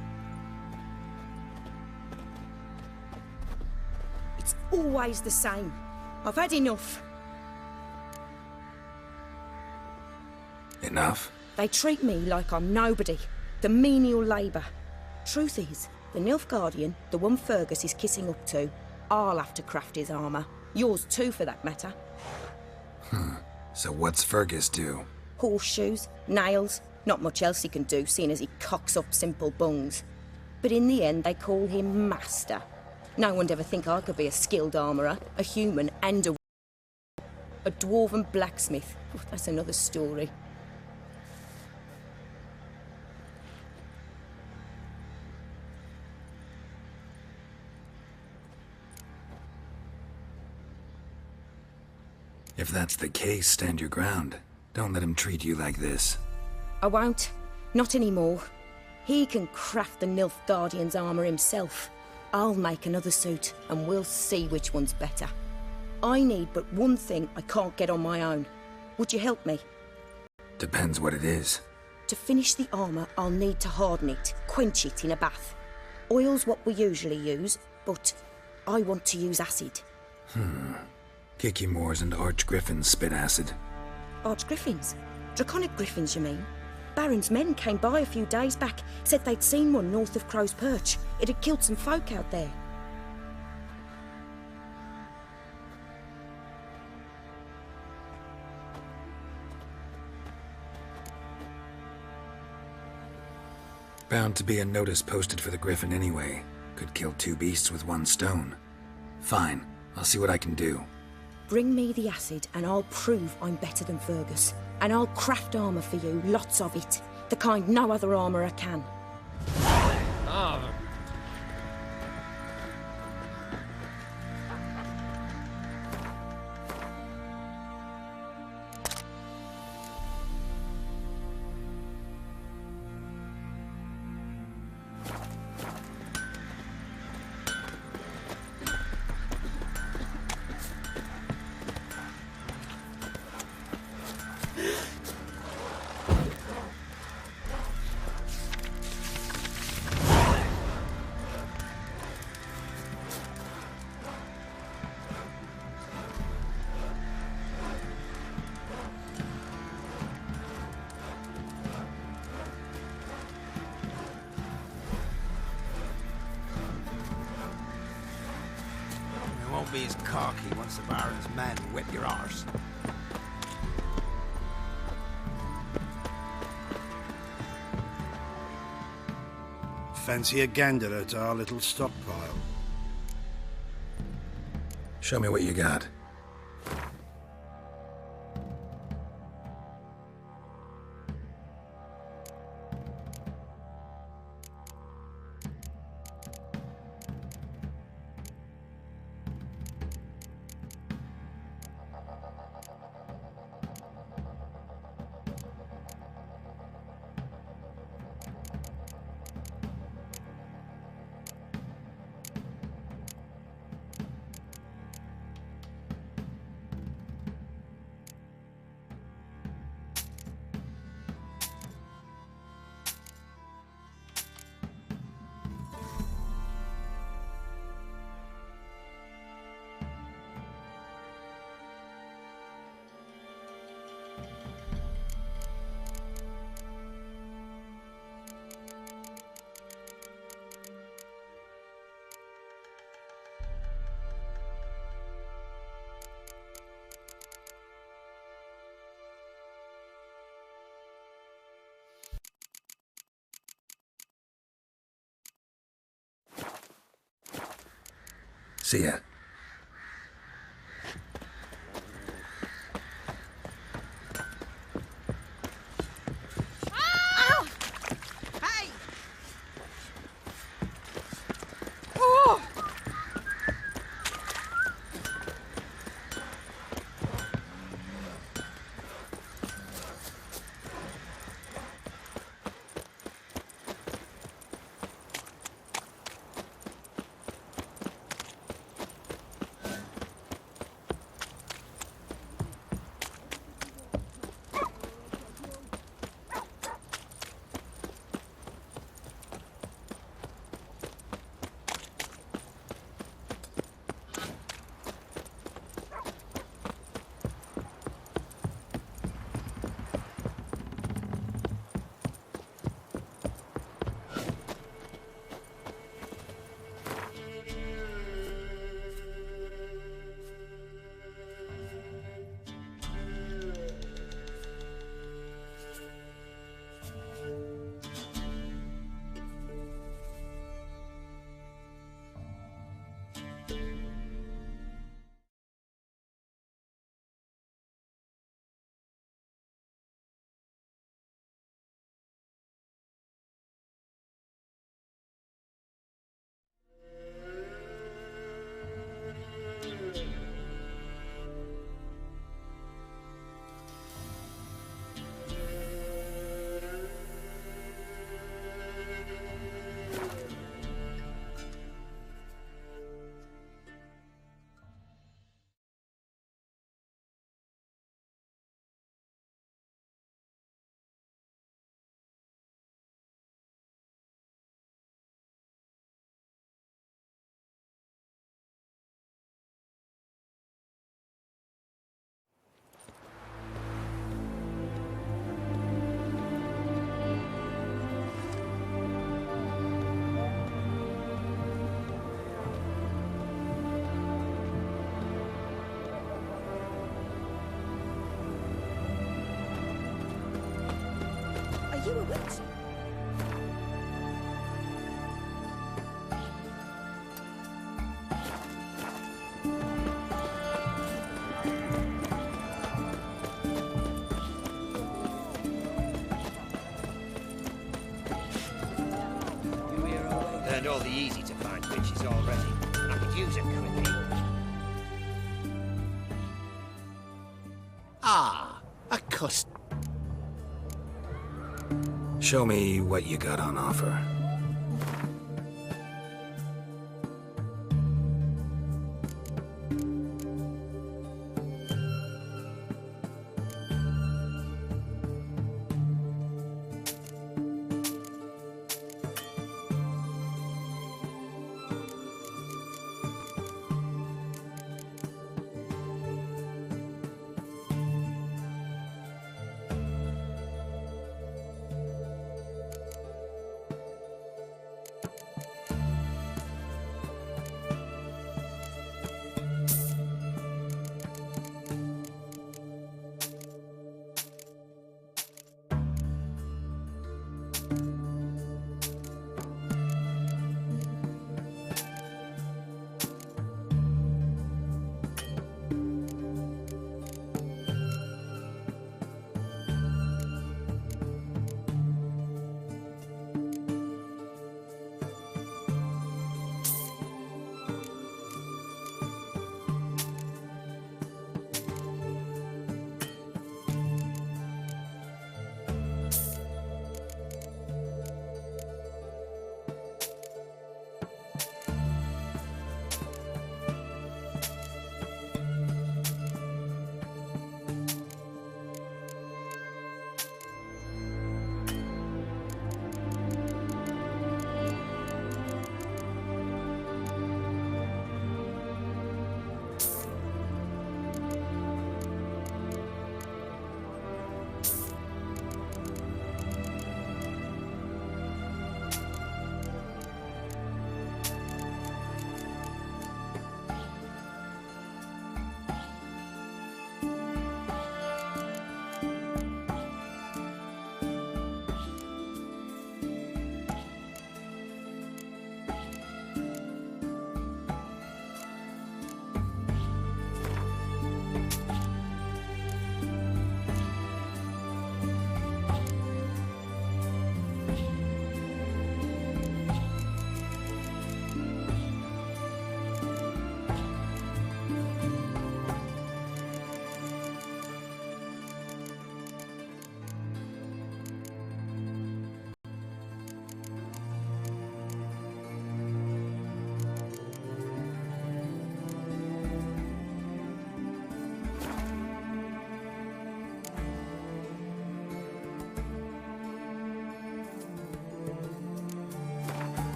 It's always the same. I've had enough. Enough? They treat me like I'm nobody. The menial labour. Truth is, The Nilfgaardian, the one Fergus is kissing up to, I'll have to craft his armour. Yours too, for that matter. So what's Fergus do? Horseshoes, nails, not much else he can do, seeing as he cocks up simple bungs. But in the end, they call him Master. No one'd ever think I could be a skilled armourer, a human and a dwarven blacksmith. Oh, that's another story. If that's the case, stand your ground. Don't let him treat you like this. I won't. Not anymore. He can craft the Nilfgaardian's armour himself. I'll make another suit, and we'll see which one's better. I need but one thing I can't get on my own. Would you help me? Depends what it is. To finish the armour, I'll need to harden it, quench it in a bath. Oil's what we usually use, but I want to use acid. Kicky Moors and Archgriffins spit acid. Archgriffins? Draconic griffins, you mean? Baron's men came by a few days back, said they'd seen one north of Crow's Perch. It had killed some folk out there. Bound to be a notice posted for the Griffin anyway. Could kill two beasts with one stone. Fine, I'll see what I can do. Bring me the acid and I'll prove I'm better than Fergus. And I'll craft armour for you, lots of it. The kind no other armourer can. Be as cocky once the Baron's men whip your arse. Fancy a gander at our little stockpile? Show me what you got. See ya. Hey! Oh! it. Learned all the easy to find witches already. I could use a quickie. Ah, a cust. Show me what you got on offer.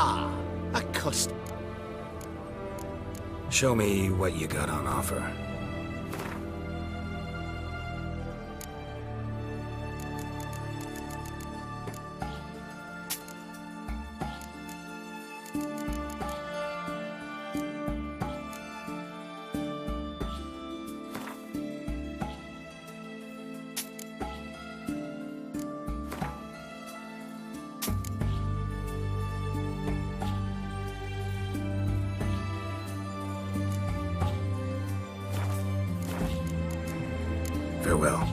Ah, a custom. Show me what you got on offer. Farewell.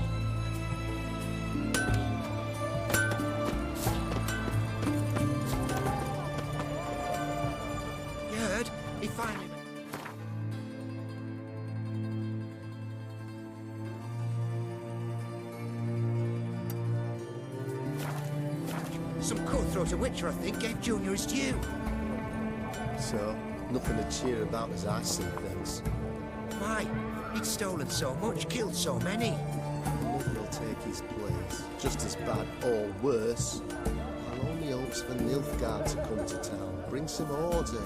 You heard? He finally... Some cutthroat of Witcher, I think, gave Junior his due. So, nothing to cheer about as I see things. Why? He'd stolen so much, killed so many. Nothing will take his place. Just as bad or worse. Our only hope's for Nilfgaard to come to town. Bring some order.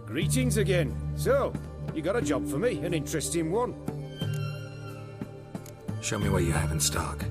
Greetings again. So, you got a job for me, an interesting one. Show me what you have in stock.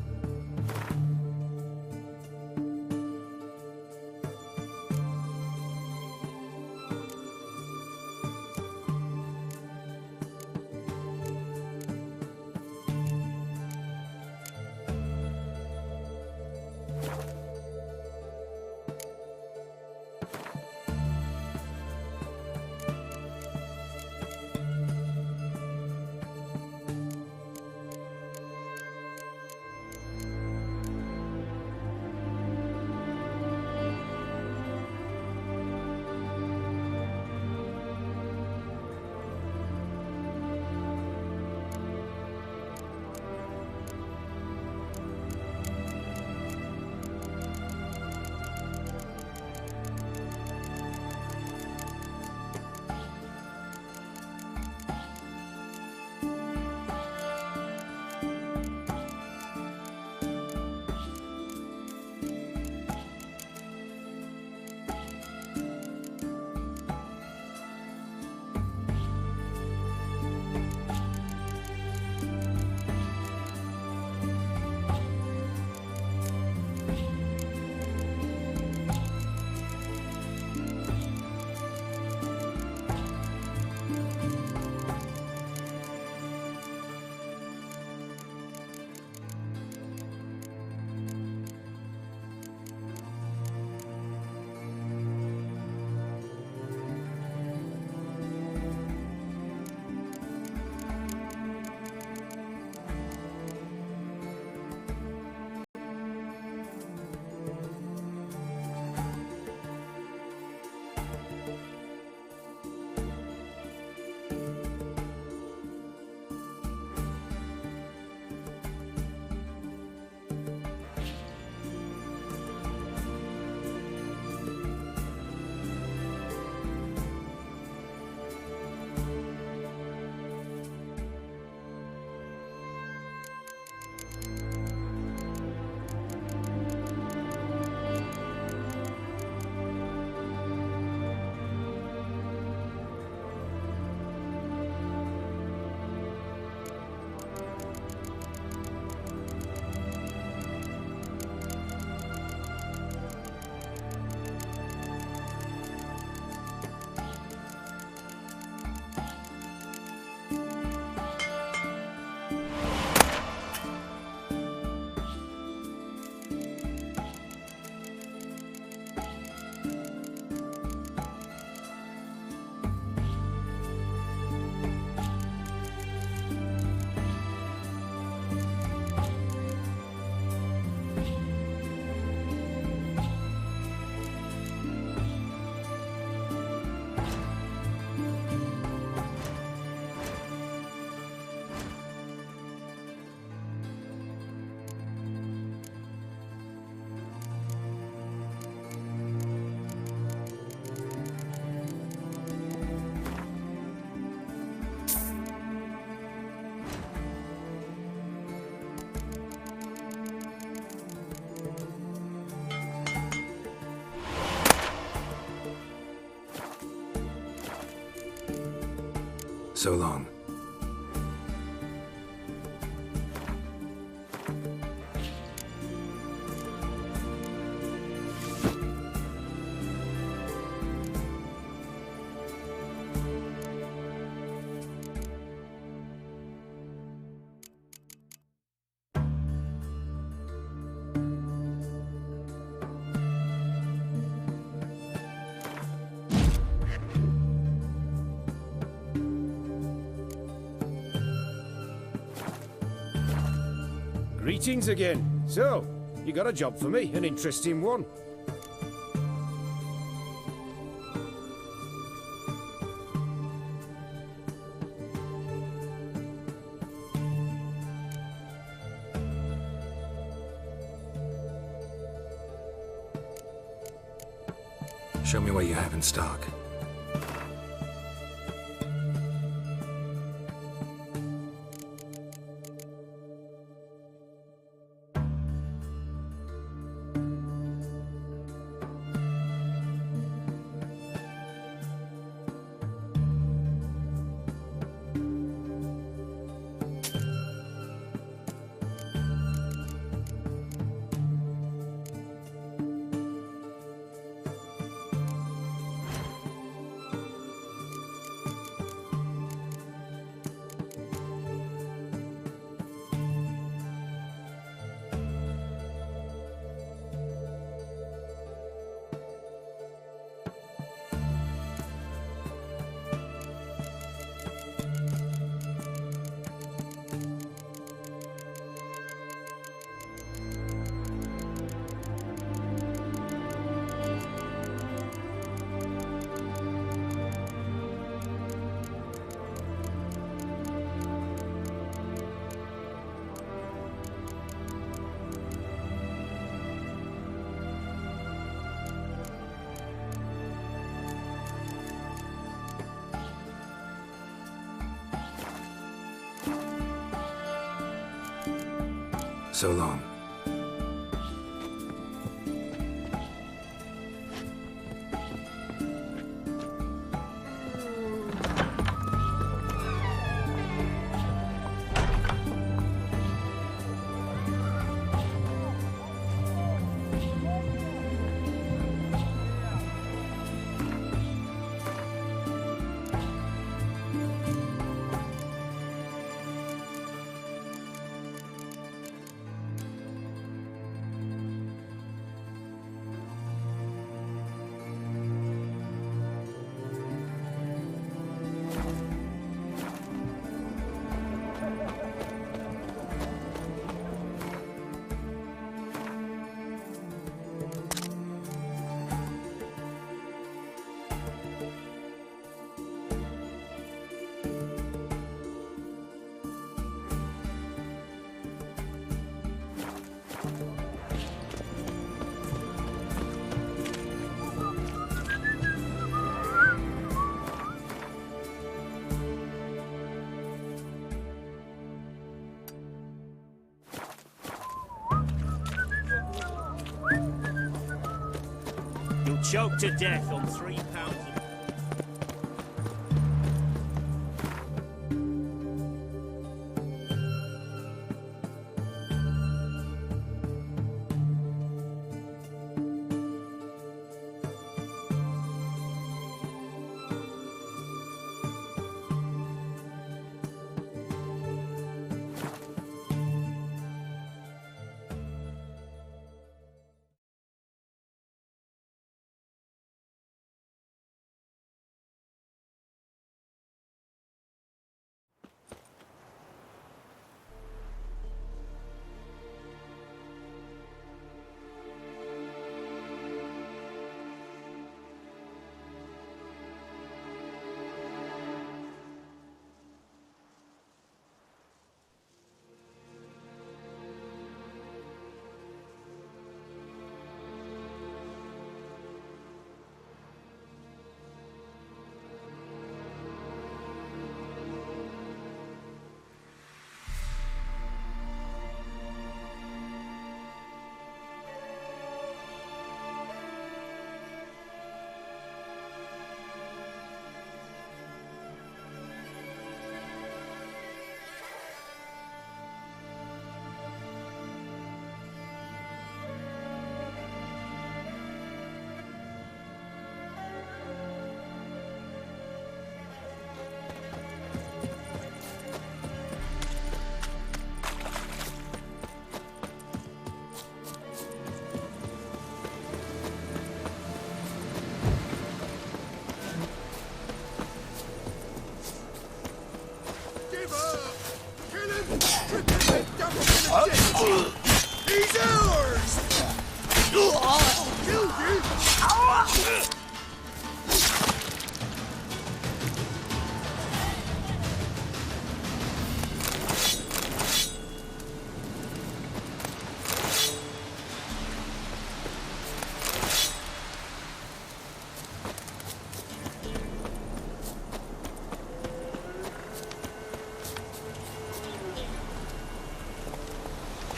So long. Greetings again. So, you got a job for me, an interesting one. Show me what you have in stock. So long. You'll choke to death on £3.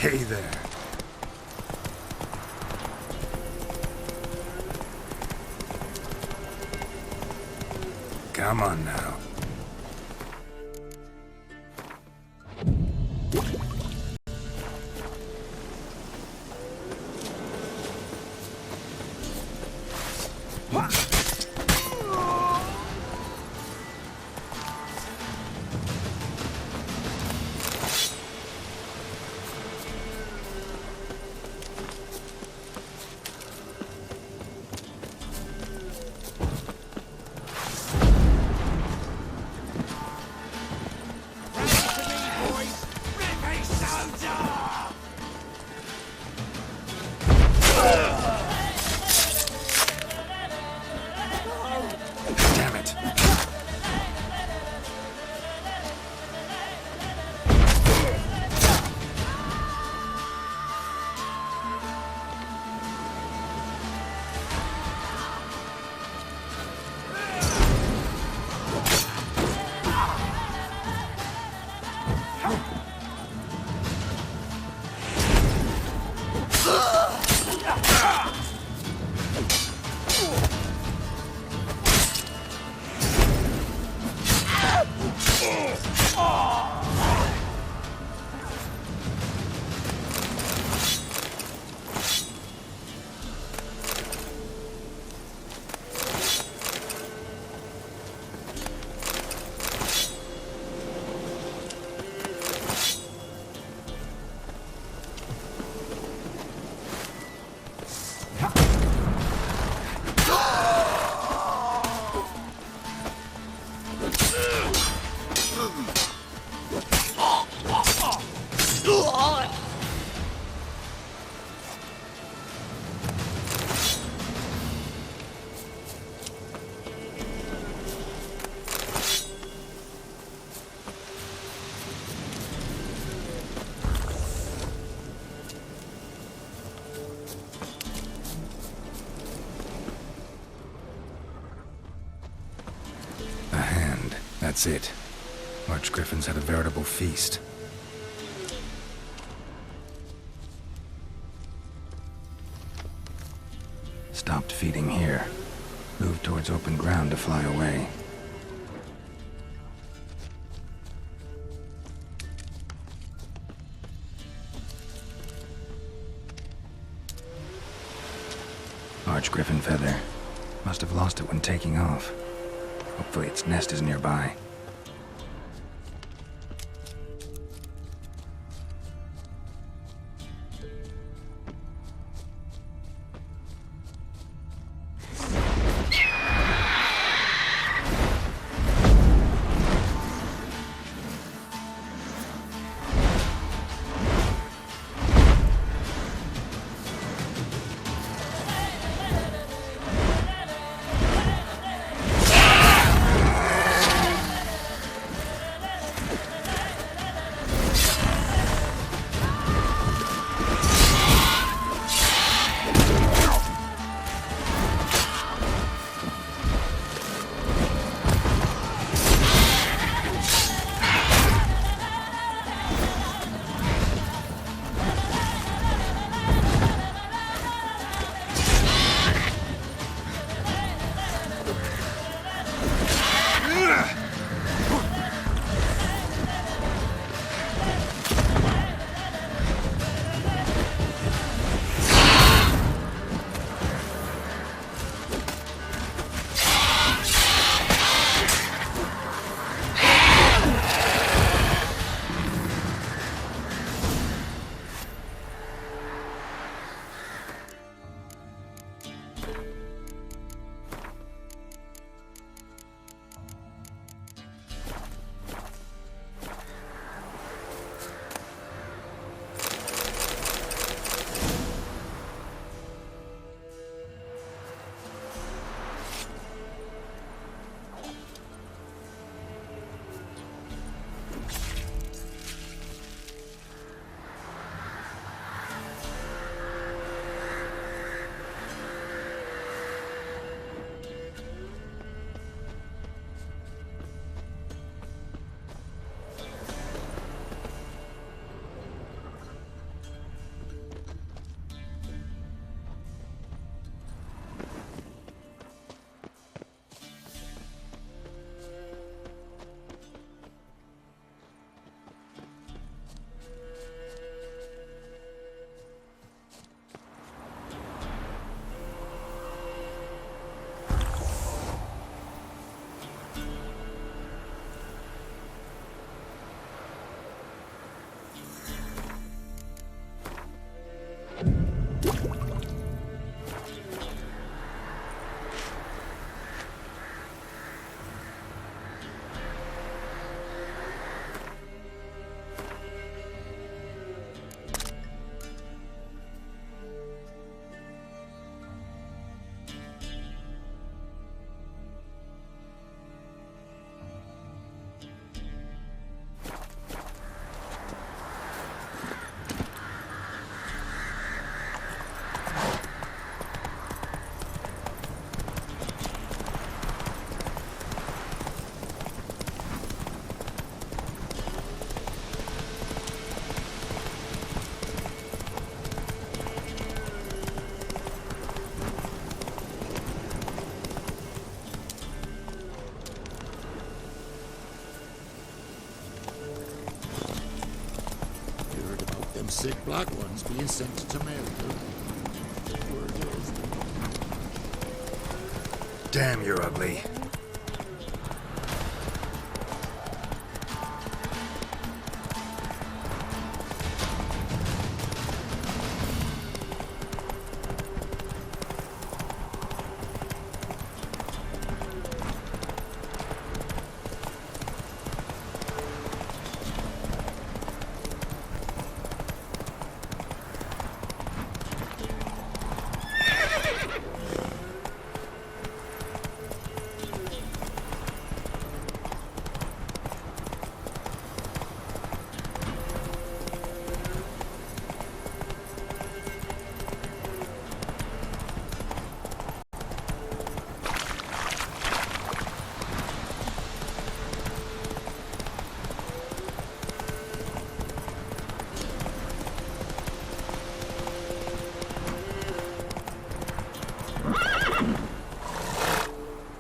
Hey there. Come on now. That's it. Archgriffins had a veritable feast. Stopped feeding here. Moved towards open ground to fly away. Archgriffin feather. Must have lost it when taking off. Hopefully its nest is nearby. Thick black ones being sent to America. Damn, you're ugly.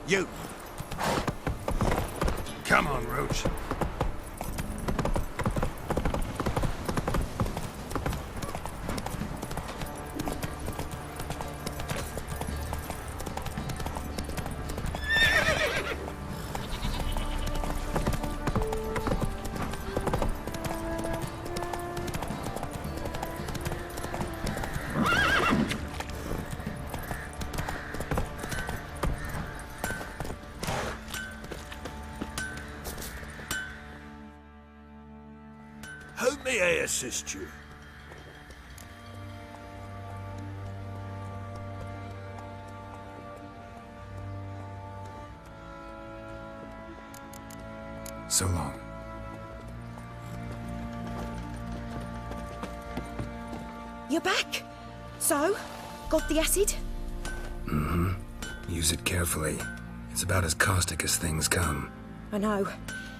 You! Come on, Roach. How may I assist you? So long. You're back. So, got the acid? Mm-hmm. Use it carefully. It's about as caustic as things come. I know.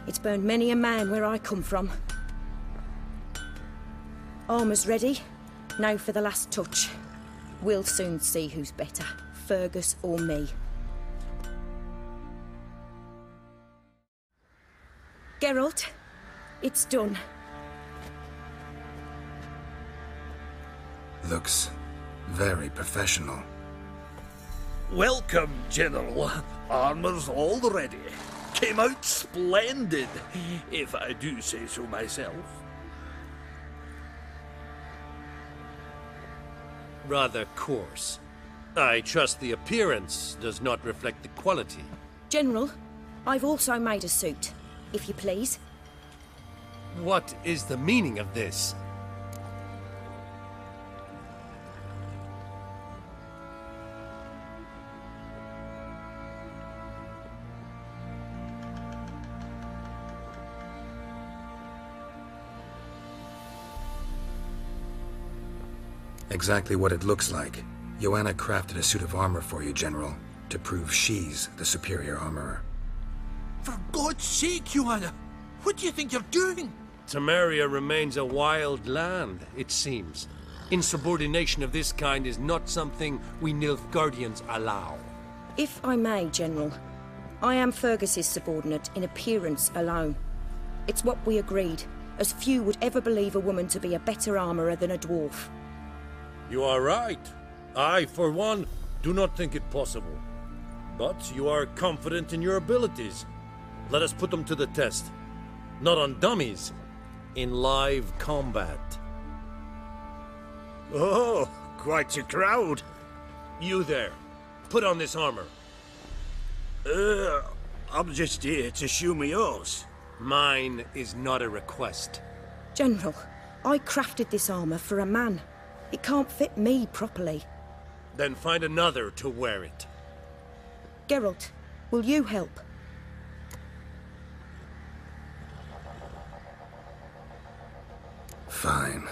It's burned many a man where I come from. Armour's ready. Now for the last touch. We'll soon see who's better, Fergus or me. Geralt, it's done. Looks very professional. Welcome, General. Armour's all ready. Came out splendid, if I do say so myself. Rather coarse. I trust the appearance does not reflect the quality. General, I've also made a suit, if you please. What is the meaning of this? Exactly what it looks like. Joanna crafted a suit of armor for you, General, to prove she's the superior armorer. For God's sake, Joanna! What do you think you're doing? Temeria remains a wild land, it seems. Insubordination of this kind is not something we Nilfgaardians allow. If I may, General, I am Fergus's subordinate in appearance alone. It's what we agreed, as few would ever believe a woman to be a better armourer than a dwarf. You are right. I, for one, do not think it possible. But you are confident in your abilities. Let us put them to the test. Not on dummies, in live combat. Oh, quite a crowd. You there, put on this armor. I'm just here to show me yours. Mine is not a request. General, I crafted this armour for a man. It can't fit me properly. Then find another to wear it. Geralt, will you help? Fine.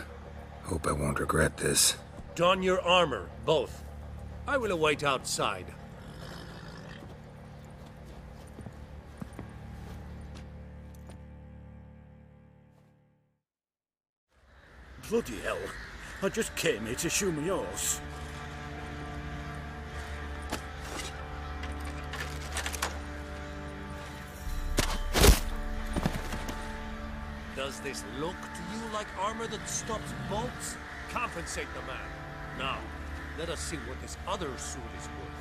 Hope I won't regret this. Don your armor, both. I will await outside. Bloody hell. I just came here to show me yours. Does Does this look to you like armor that stops bolts? Compensate the man. Now, let us see what this other suit is worth.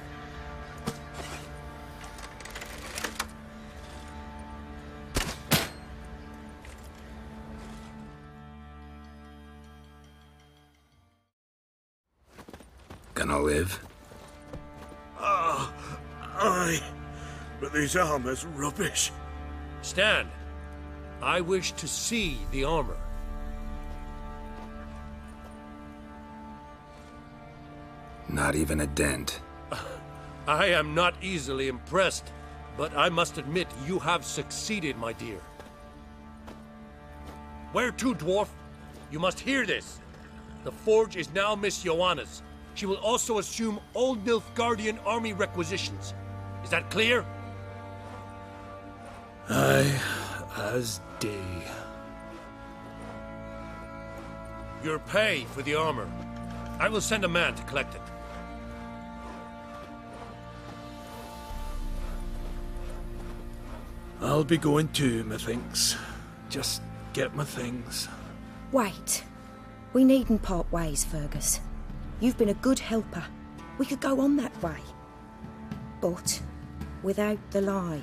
Gonna live? Aye. But this armor's rubbish. Stand. I wish to see the armor. Not even a dent. I am not easily impressed, but I must admit you have succeeded, my dear. Where to, dwarf? You must hear this. The forge is now Miss Joanna's. She will also assume all Nilfgaardian army requisitions. Is that clear? Aye, as day. Your pay for the armor. I will send a man to collect it. I'll be going too, methinks. Just get my things. Wait. We needn't part ways, Fergus. You've been a good helper. We could go on that way. But without the lie.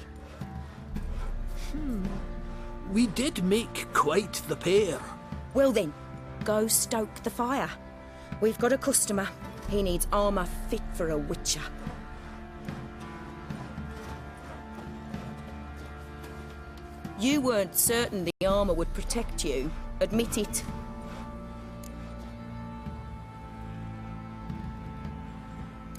We did make quite the pair. Well then, go stoke the fire. We've got a customer. He needs armour fit for a witcher. You weren't certain the armour would protect you. Admit it.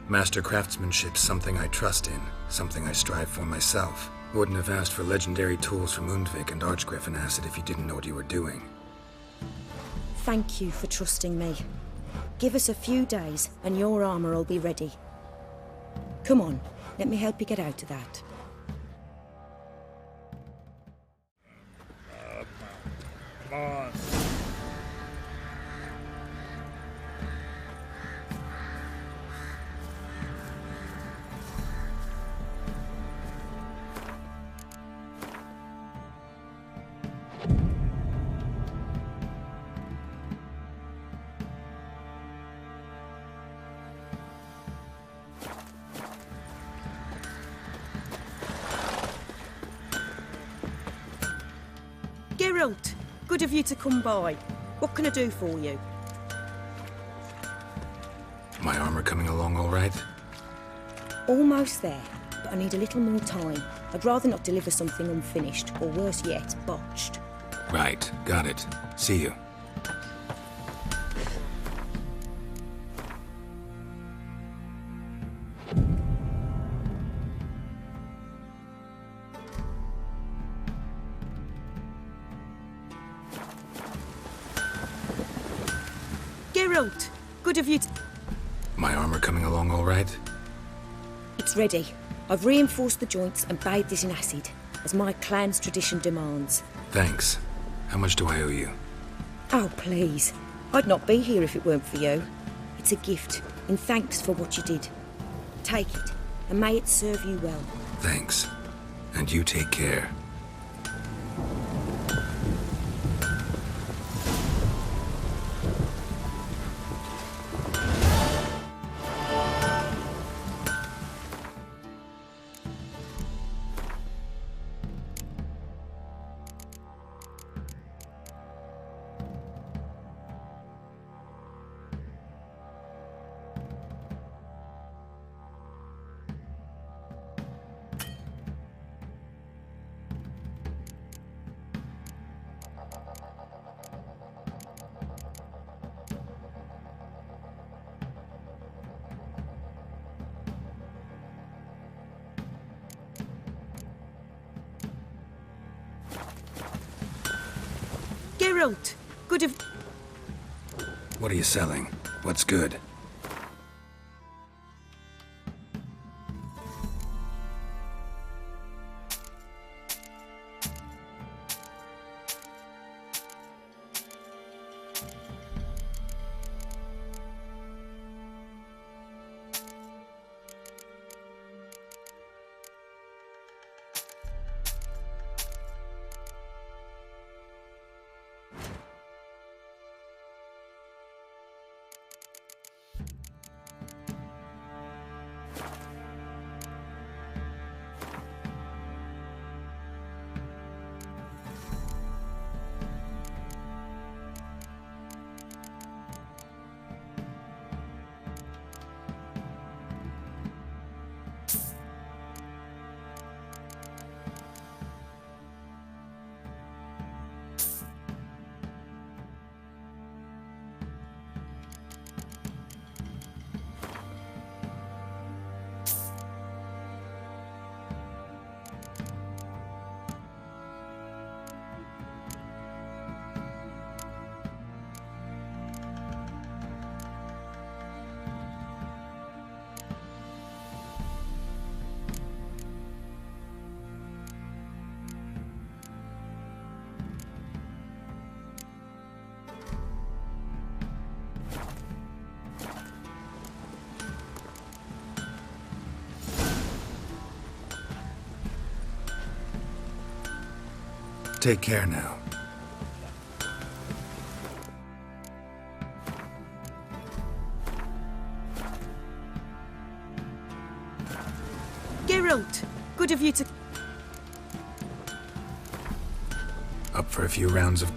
Master craftsmanship's something I trust in, something I strive for myself. Wouldn't have asked for legendary tools from Undvik and Archgriffin Acid if you didn't know what you were doing. Thank you for trusting me. Give us a few days and your armour will be ready. Come on, let me help you get out of that. Come on. Geralt, good of you to come by. What can I do for you? My armor coming along all right? Almost there, but I need a little more time. I'd rather not deliver something unfinished, or worse yet, botched. Right, got it. See you. Geralt, good of you to... My armor coming along all right? It's ready. I've reinforced the joints and bathed it in acid, as my clan's tradition demands. Thanks. How much do I owe you? Oh, please. I'd not be here if it weren't for you. It's a gift, in thanks for what you did. Take it, and may it serve you well. Thanks. And you take care. Geralt, good of... What are you selling? What's good? take care now. Geralt, good of you to... Up for a few rounds of...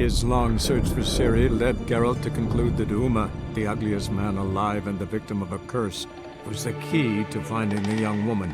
His long search for Ciri led Geralt to conclude that Uma, the ugliest man alive and the victim of a curse, was the key to finding the young woman.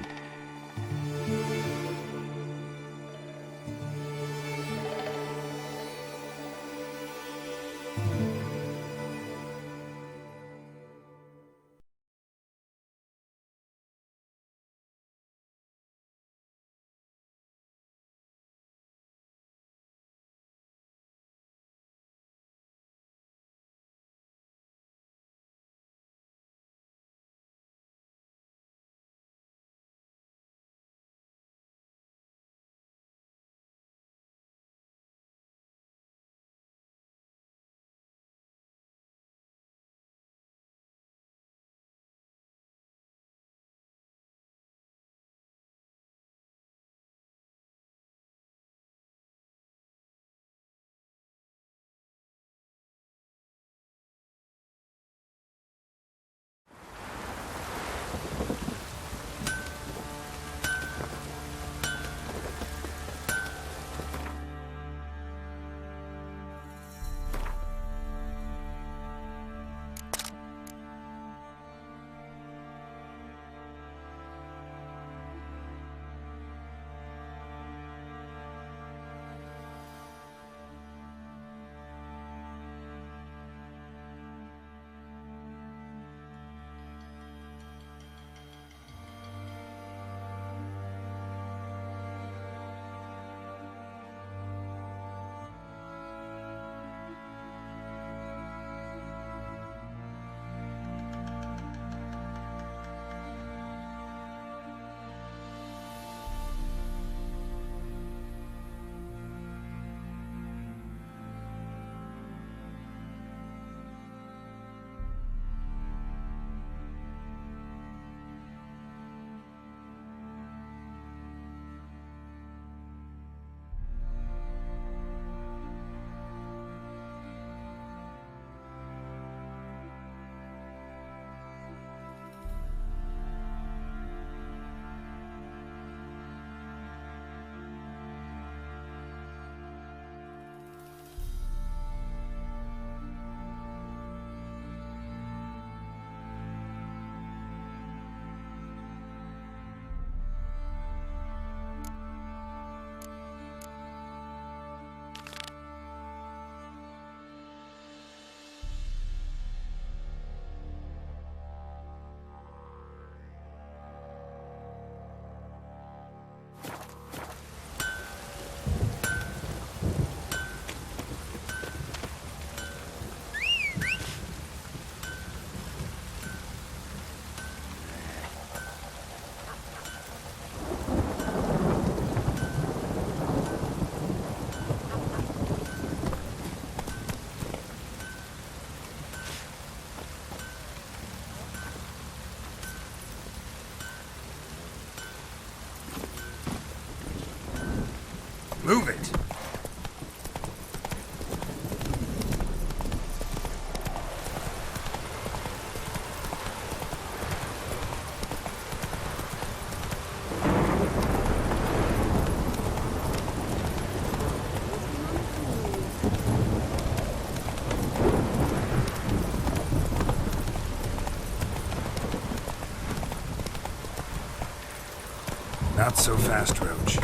Not so fast, Roach.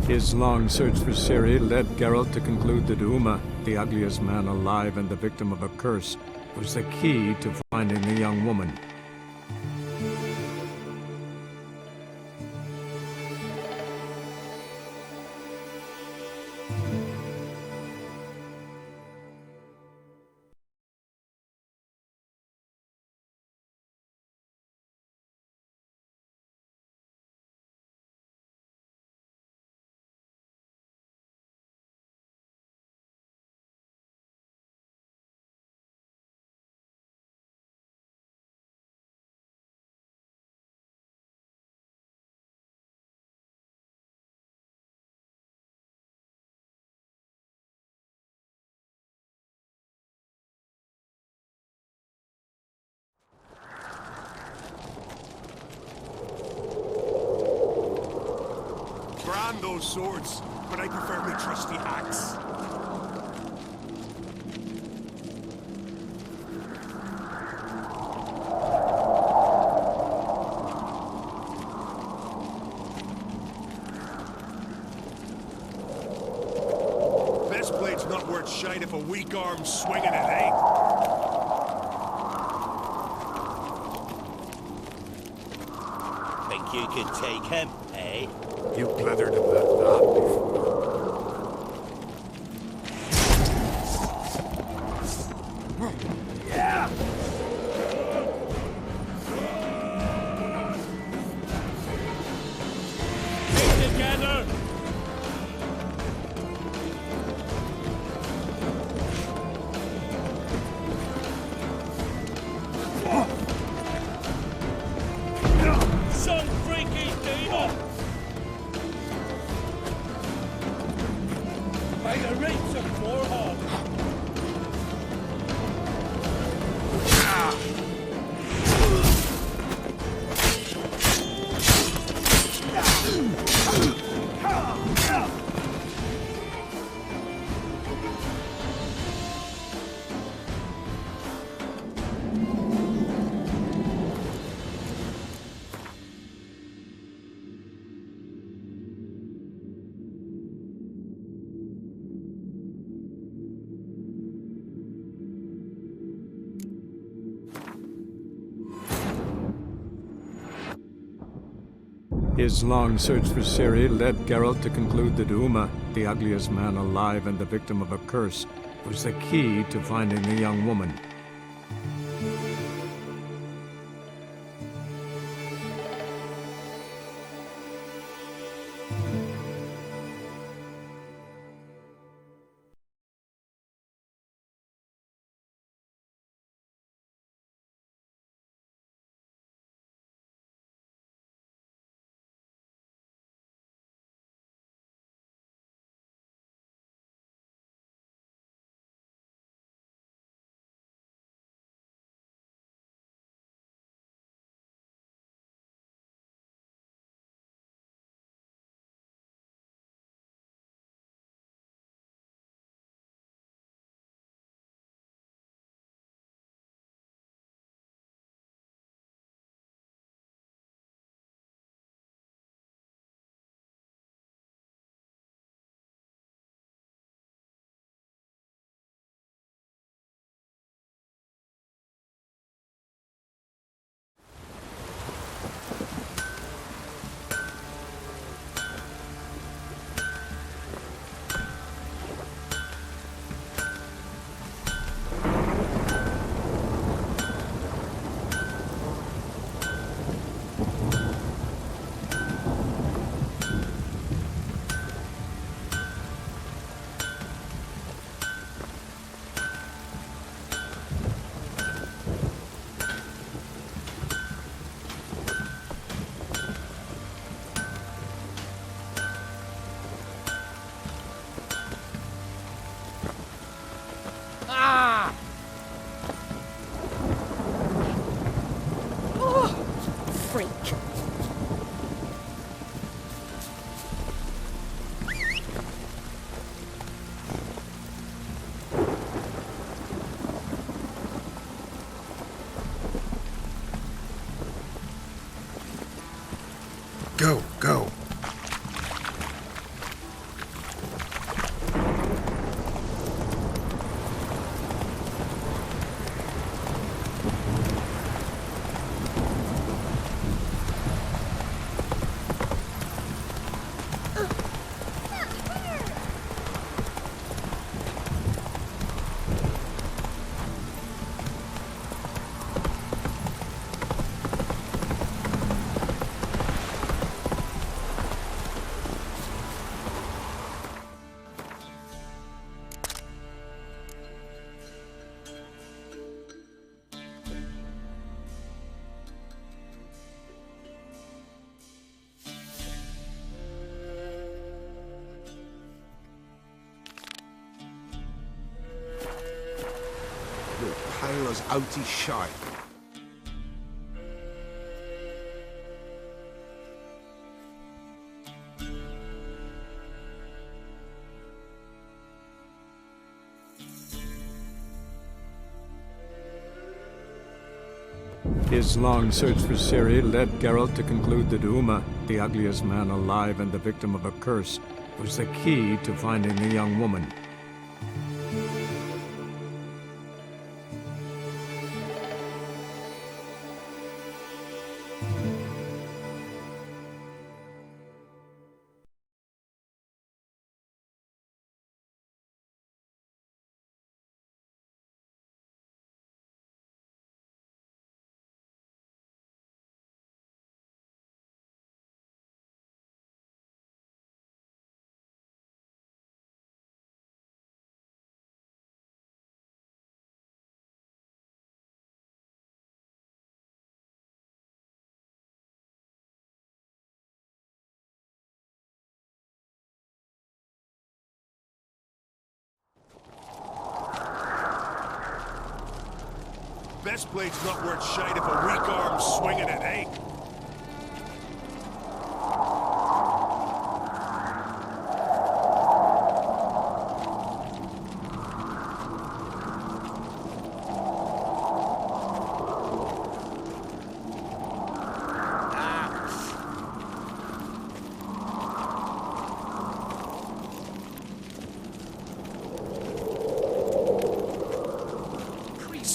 His long search for Ciri led Geralt to conclude that Uma, the ugliest man alive and the victim of a curse, was the key to finding the young woman. Grand those swords, but I prefer my trusty axe. This blade's not worth shite if a weak arm's swinging it, eh? Think you could take him, eh? You blethered about that before. Yeah! Stay together! Some freaky demon! By the rates of Warhol! His long search for Ciri led Geralt to conclude that Uma, the ugliest man alive and the victim of a curse, was the key to finding the young woman. Go, go. Pale as outy shite. His long search for Ciri led Geralt to conclude that Uma, the ugliest man alive and the victim of a curse, was the key to finding the young woman. Best blade's not worth shite if a weak arm's swinging it, eh?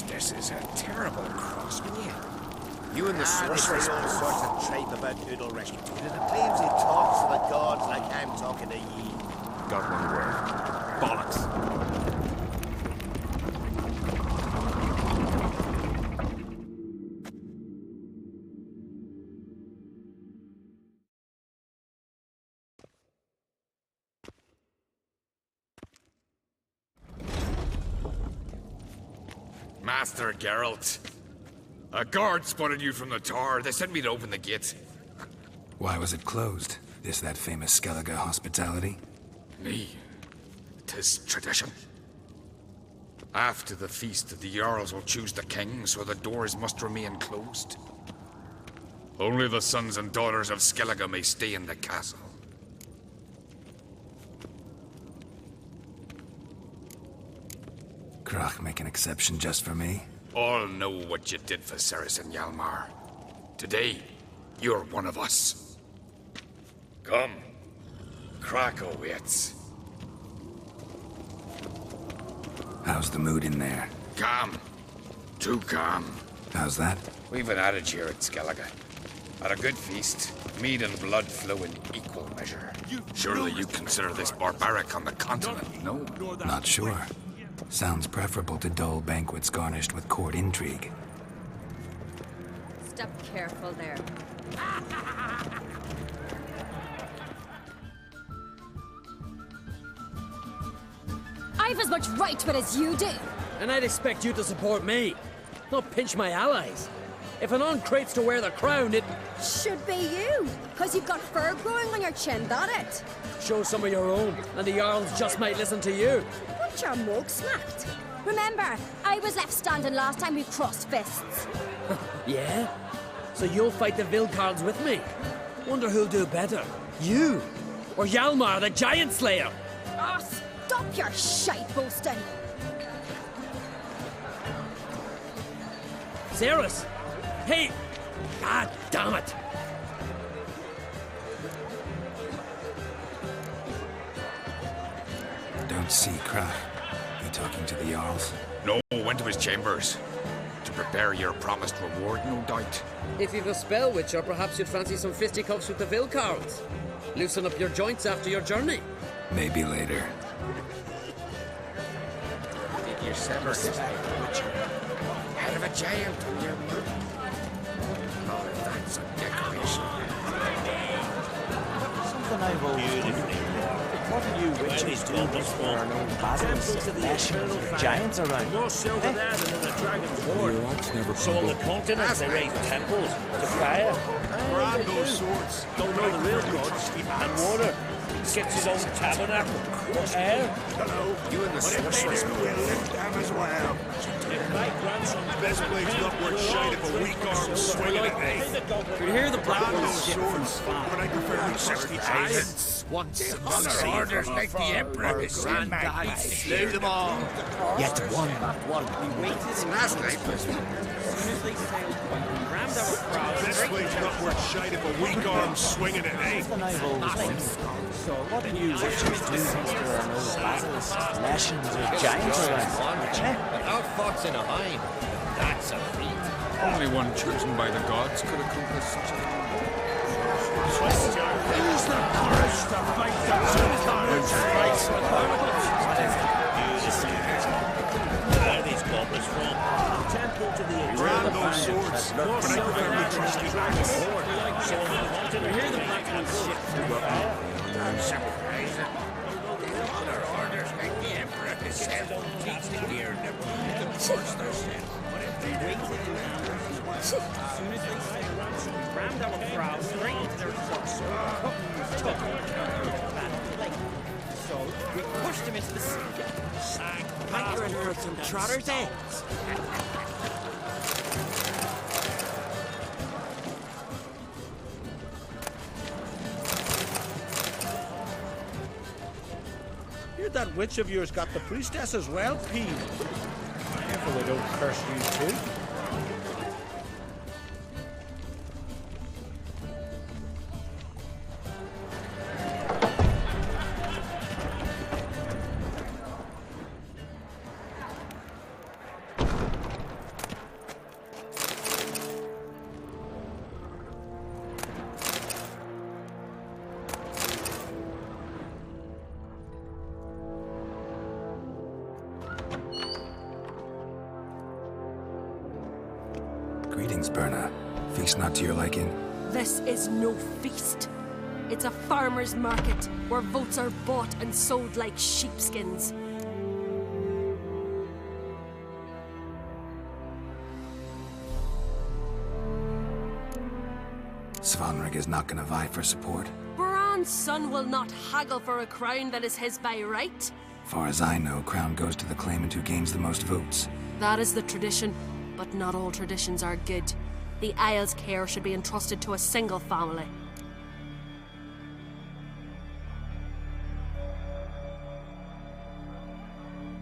This is a terrible cross, man. You and the sorceress sorceress all sorts of tripe about Oodle Rescue. It claims he talks to the gods like I'm talking to ye. Got one word. Bollocks. Master Geralt. A guard spotted you from the tower. They sent me to open the gate. Why was it closed? Is that famous Skellige hospitality? Me. 'Tis tradition. After the feast, the Jarls will choose the king, so the doors must remain closed. Only the sons and daughters of Skellige may stay in the castle. Krach make an exception just for me? All know what you did for Saracen Hjalmar. Today, you're one of us. Come. Krakow waits. How's the mood in there? Calm. Too calm. How's that? We've an adage here at Skellige. At a good feast, mead and blood flow in equal measure. Surely you consider this barbaric on the continent, no? Not sure. Sounds preferable to dull banquets garnished with court intrigue. Step careful there. I've as much right to it as you do. And I'd expect you to support me, not pinch my allies. If an uncrates to wear the crown, it should be you, because you've got fur growing on your chin, that it? Show some of your own, and the Jarls just might listen to you. But your mug smacked. Remember, I was left standing last time we crossed fists. Yeah? So you'll fight the Vilcards with me? Wonder who'll do better, you or Hjalmar the Giant Slayer? Oh, stop your shite boasting. Ceres! Hey! God damn it! See, Kraft. You talking to the Jarls? No, went to his chambers. To prepare your promised reward, no doubt. If you've a spell witcher, perhaps you'd fancy some fisticuffs with the Vilcarls. Loosen up your joints after your journey. Maybe later. Did you sever his witcher? Head of a giant on your book. Oh, that's a decoration. Something I've always wondered. What are you witches doing if there are no basilisk lesions or giants around? No silver there than in the dragon's hoard. So on the continent they raise temples to fire. Grab those swords. Don't know the real gods. And water. Gets his own tabernacle. Air. Hello. You and the sorceress will lift them as well. Best blade's not worth shite if a weak arm swinging it, eh? You hear the black Grab ones those shit from swords. far. But I prefer you 60 times. Once Other orders like the Emperor. Granddad slew them all. Yet one. We waited Last night was rammed our crowd. Best blade's not worth shite if a weak arm swinging it, eh? Something I've always wondered. So what do you witches do if there are no basilisk lesions or giants around? Our fox in a hind. That's a feat. Only one chosen by the gods could accomplish such a thing. Use the courage to fight the strikes with Where are these goblins from? Temple to the Grab those swords. But I prefer you trust the dragon's hoard. So on the continent, Hear the black ones shit from far. not surprising. Other orders like the Emperor himself teach the gear and to force their sin. But if they waited As soon as they say ransom, we rammed our crowd straight into their force. So we pushed them into the sea. Anchor and hurt some trotters' eggs. Hear that witch of yours got the priestess as well, Pete. Careful they don't curse you too. Greetings, Berna. Feast not to your liking? This is no feast. It's a farmer's market where votes are bought and sold like sheepskins. Svanrig is not gonna vie for support. Bran's son will not haggle for a crown that is his by right. Far as I know, crown goes to the claimant who gains the most votes. That is the tradition, but not all traditions are good. The Isle's care should be entrusted to a single family.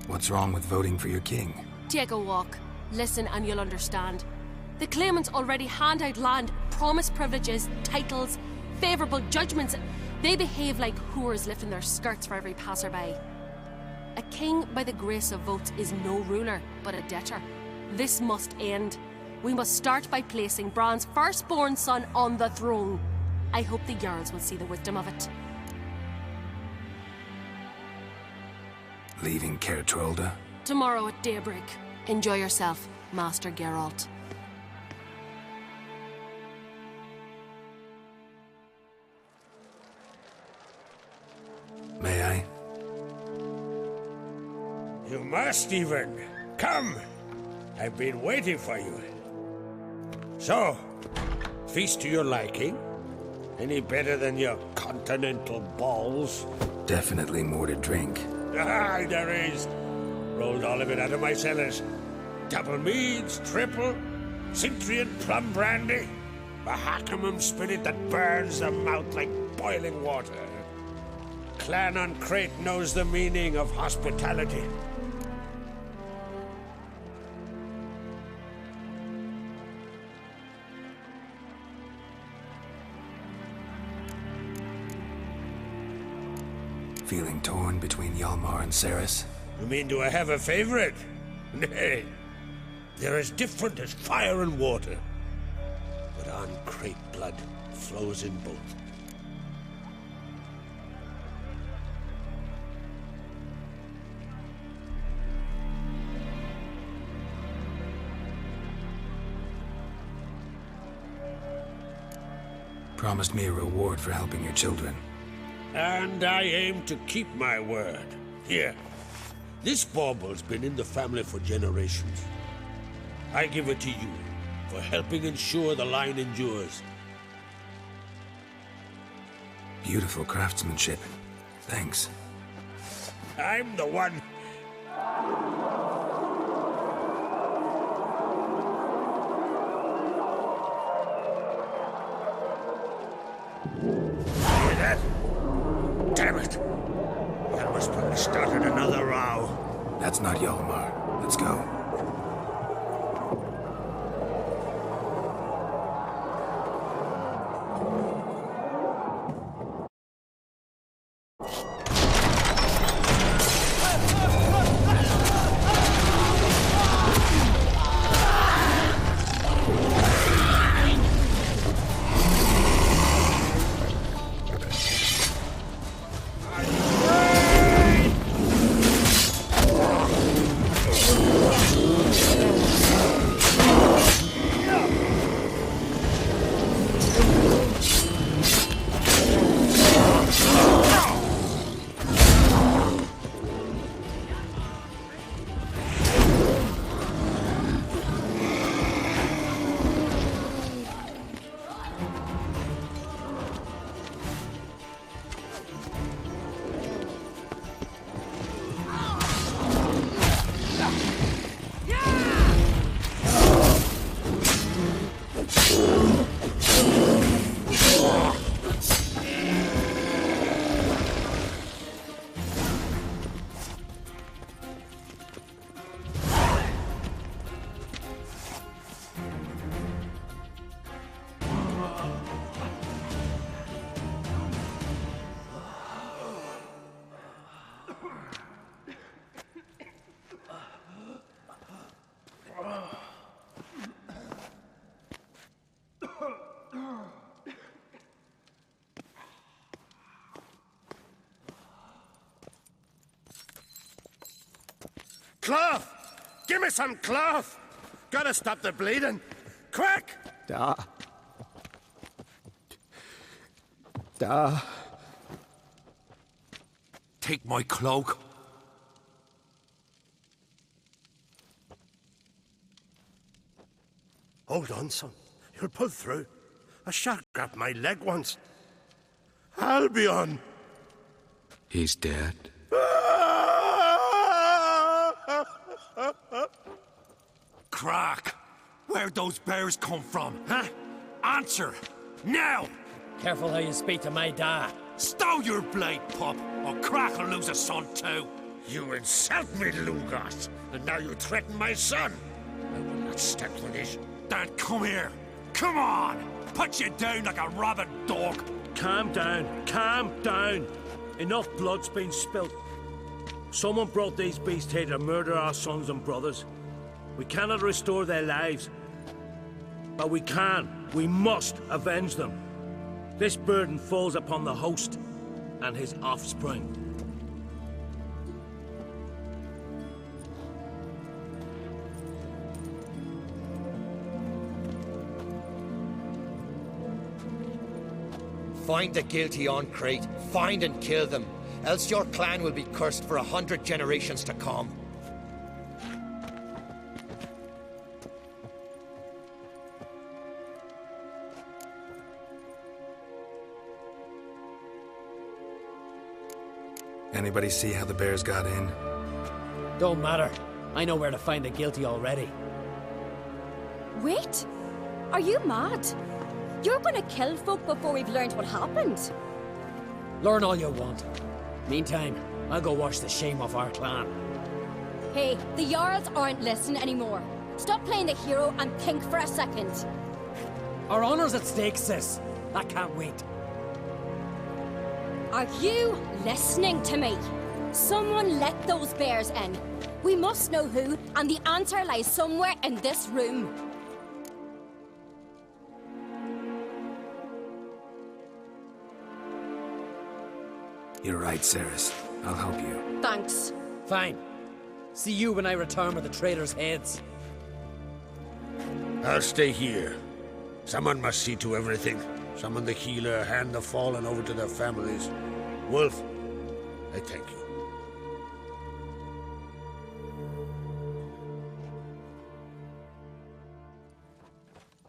What's wrong with voting for your king? Take a walk, listen and you'll understand. The claimants already hand out land, promise privileges, titles, favourable judgments. They behave like whores lifting their skirts for every passerby. A king by the grace of votes is no ruler, but a debtor. This must end. We must start by placing Bran's firstborn son on the throne. I hope the Jarls will see the wisdom of it. Leaving Caer Trolda? Tomorrow at daybreak. Enjoy yourself, Master Geralt. May I? You must even. Come! I've been waiting for you. So, feast to your liking? Any better than your continental balls? Definitely more to drink. Aye, there is. Rolled all of it out of my cellars. Double meads, triple, Cintrian plum brandy, a Hackamum spirit that burns the mouth like boiling water. Clan on Crate knows the meaning of hospitality. Feeling torn between Hjalmar and Ceres? You mean, do I have a favorite? Nay. They're as different as fire and water. But uncrate blood flows in both. Promised me a reward for helping your children. And I aim to keep my word. Here. This bauble's been in the family for generations. I give it to you for helping ensure the line endures. Beautiful craftsmanship. Thanks. I'm the one. Hear that? Damn it! Hjalmar's probably started another row. That's not Hjalmar. Let's go. Cloth! Give me some cloth! Gotta stop the bleeding! Quick! Da. Take my cloak. Hold on, son. You'll pull through. A shark grabbed my leg once. Albion! He's dead. Crack! Where'd those bears come from, huh? Answer! Now! Careful how you speak to my dad. Stow your blade, pup, or Crack will lose a son too. You insult me, Lugas, and now you threaten my son. I will not stand for this. Dan, come here. Come on! Put you down like a rabid dog. Calm down. Calm down. Enough blood's been spilt. Someone brought these beasts here to murder our sons and brothers. We cannot restore their lives. But we can. We must avenge them. This burden falls upon the host and his offspring. Find the guilty on Crate. Find and kill them. Else your clan will be cursed for 100 generations to come. Anybody see how the bears got in? Don't matter. I know where to find the guilty already. Wait! Are you mad? You're gonna kill folk before we've learned what happened? Learn all you want. Meantime, I'll go wash the shame off our clan. Hey, the Jarls aren't listening anymore. Stop playing the hero and think for a second. Our honor's at stake, sis. That can't wait. Are you listening to me? Someone let those bears in. We must know who, and the answer lies somewhere in this room. You're right, Ceres. I'll help you. Thanks. Fine. See you when I return with the traitors' heads. I'll stay here. Someone must see to everything. Summon the healer, hand the fallen over to their families. Wolf, I thank you.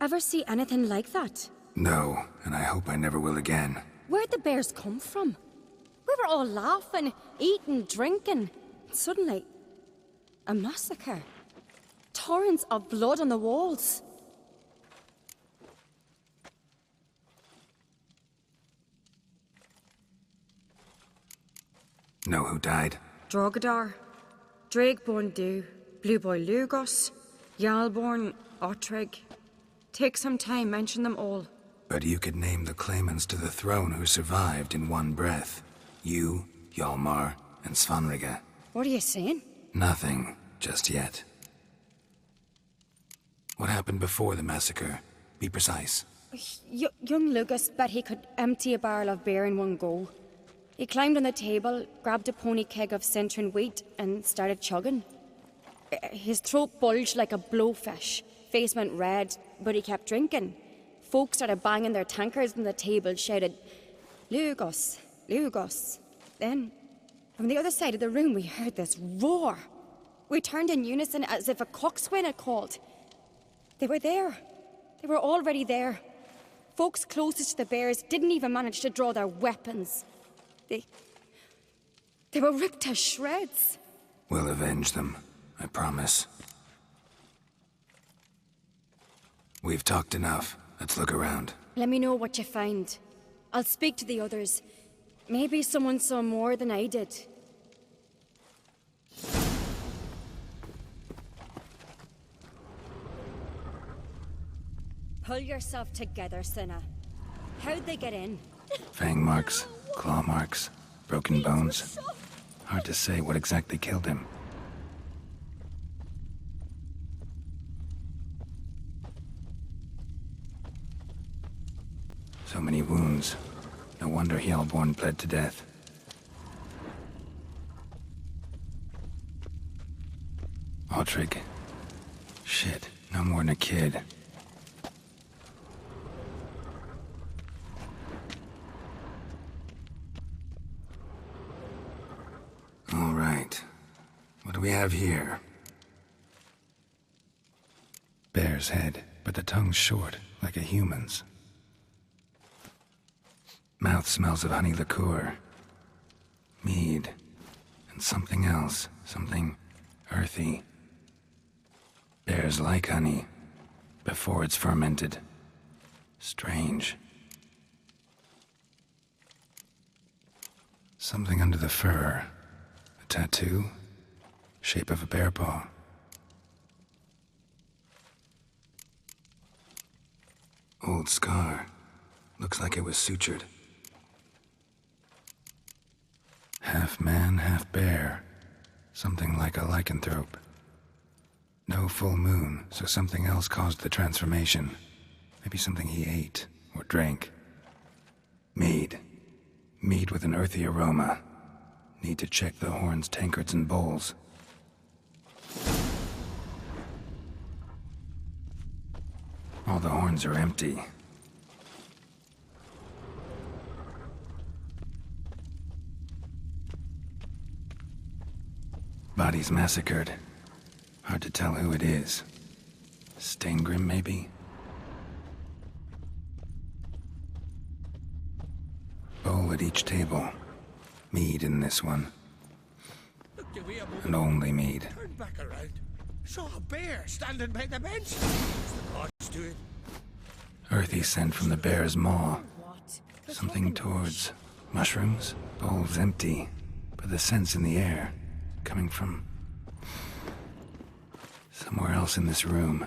Ever see anything like that? No, and I hope I never will again. Where'd the bears come from? We were all laughing, eating, drinking. Suddenly, a massacre. Torrents of blood on the walls. Know who died? Drogadar, Drakeborn Du, Blue Boy Lugos, Yalborn, Ottrig. Take some time, mention them all. But you could name the claimants to the throne who survived in one breath. You, Hjalmar, and Svanrige. What are you saying? Nothing, just yet. What happened before the massacre? Be precise. Young Lucas bet he could empty a barrel of beer in one go. He climbed on the table, grabbed a pony keg of Centron wheat, and started chugging. His throat bulged like a blowfish. Face went red, but he kept drinking. Folks started banging their tankards on the table, shouted, "Lugos, Lugos." Then, from the other side of the room, we heard this roar. We turned in unison as if a coxswain had called. They were there. They were already there. Folks closest to the bears didn't even manage to draw their weapons. They were ripped to shreds. We'll avenge them, I promise. We've talked enough. Let's look around. Let me know what you find. I'll speak to the others. Maybe someone saw more than I did. Pull yourself together, Cinna. How'd they get in? Fang marks, claw marks, broken bones. Hard to say what exactly killed him. So many wounds. No wonder Hjalborn bled to death. Ottrig. Shit, no more than a kid. All right. What do we have here? Bear's head, but the tongue's short, like a human's. Mouth smells of honey liqueur, mead, and something else, something earthy. Bears like honey, before it's fermented. Strange. Something under the fur. A tattoo, shape of a bear paw. Old scar. Looks like it was sutured. Half man, half bear. Something like a lycanthrope. No full moon, so something else caused the transformation. Maybe something he ate or drank. Mead. Mead with an earthy aroma. Need to check the horns, tankards, and bowls. All the horns are empty. Bodies massacred. Hard to tell who it is. Steingrim, maybe? Bowl at each table. Mead in this one. And only mead. Turned back around. Saw a bear standing by the bench. What's the cause to it? Earthy scent from the bear's maw. Something towards mushrooms. Bowl's empty, but the scent's in the air. Coming from somewhere else in this room.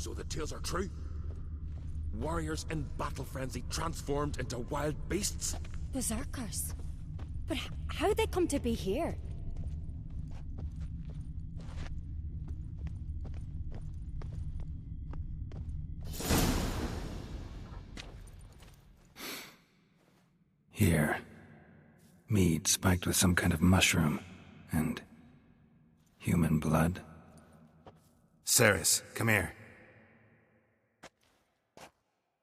So the tales are true? Warriors in battle frenzy transformed into wild beasts? Berserkers? But how'd they come to be here? Here. Mead spiked with some kind of mushroom. And... human blood. Ceres, come here.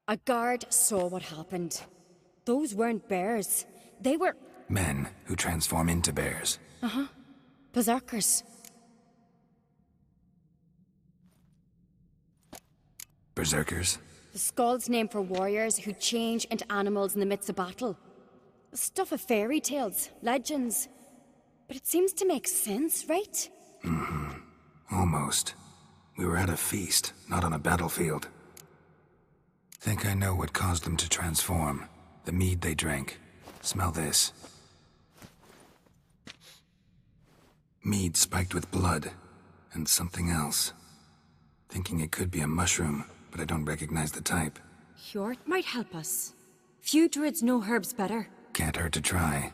A guard saw what happened. Those weren't bears. They were... Men who transform into bears. Uh-huh. Berserkers. Berserkers? The Skald's name for warriors who change into animals in the midst of battle. Stuff of fairy tales, legends. But it seems to make sense, right? Mm-hmm. Almost. We were at a feast, not on a battlefield. Think I know what caused them to transform. The mead they drank. Smell this. Mead spiked with blood. And something else. Thinking it could be a mushroom, but I don't recognize the type. Hjort might help us. Few druids know herbs better. Can't hurt to try.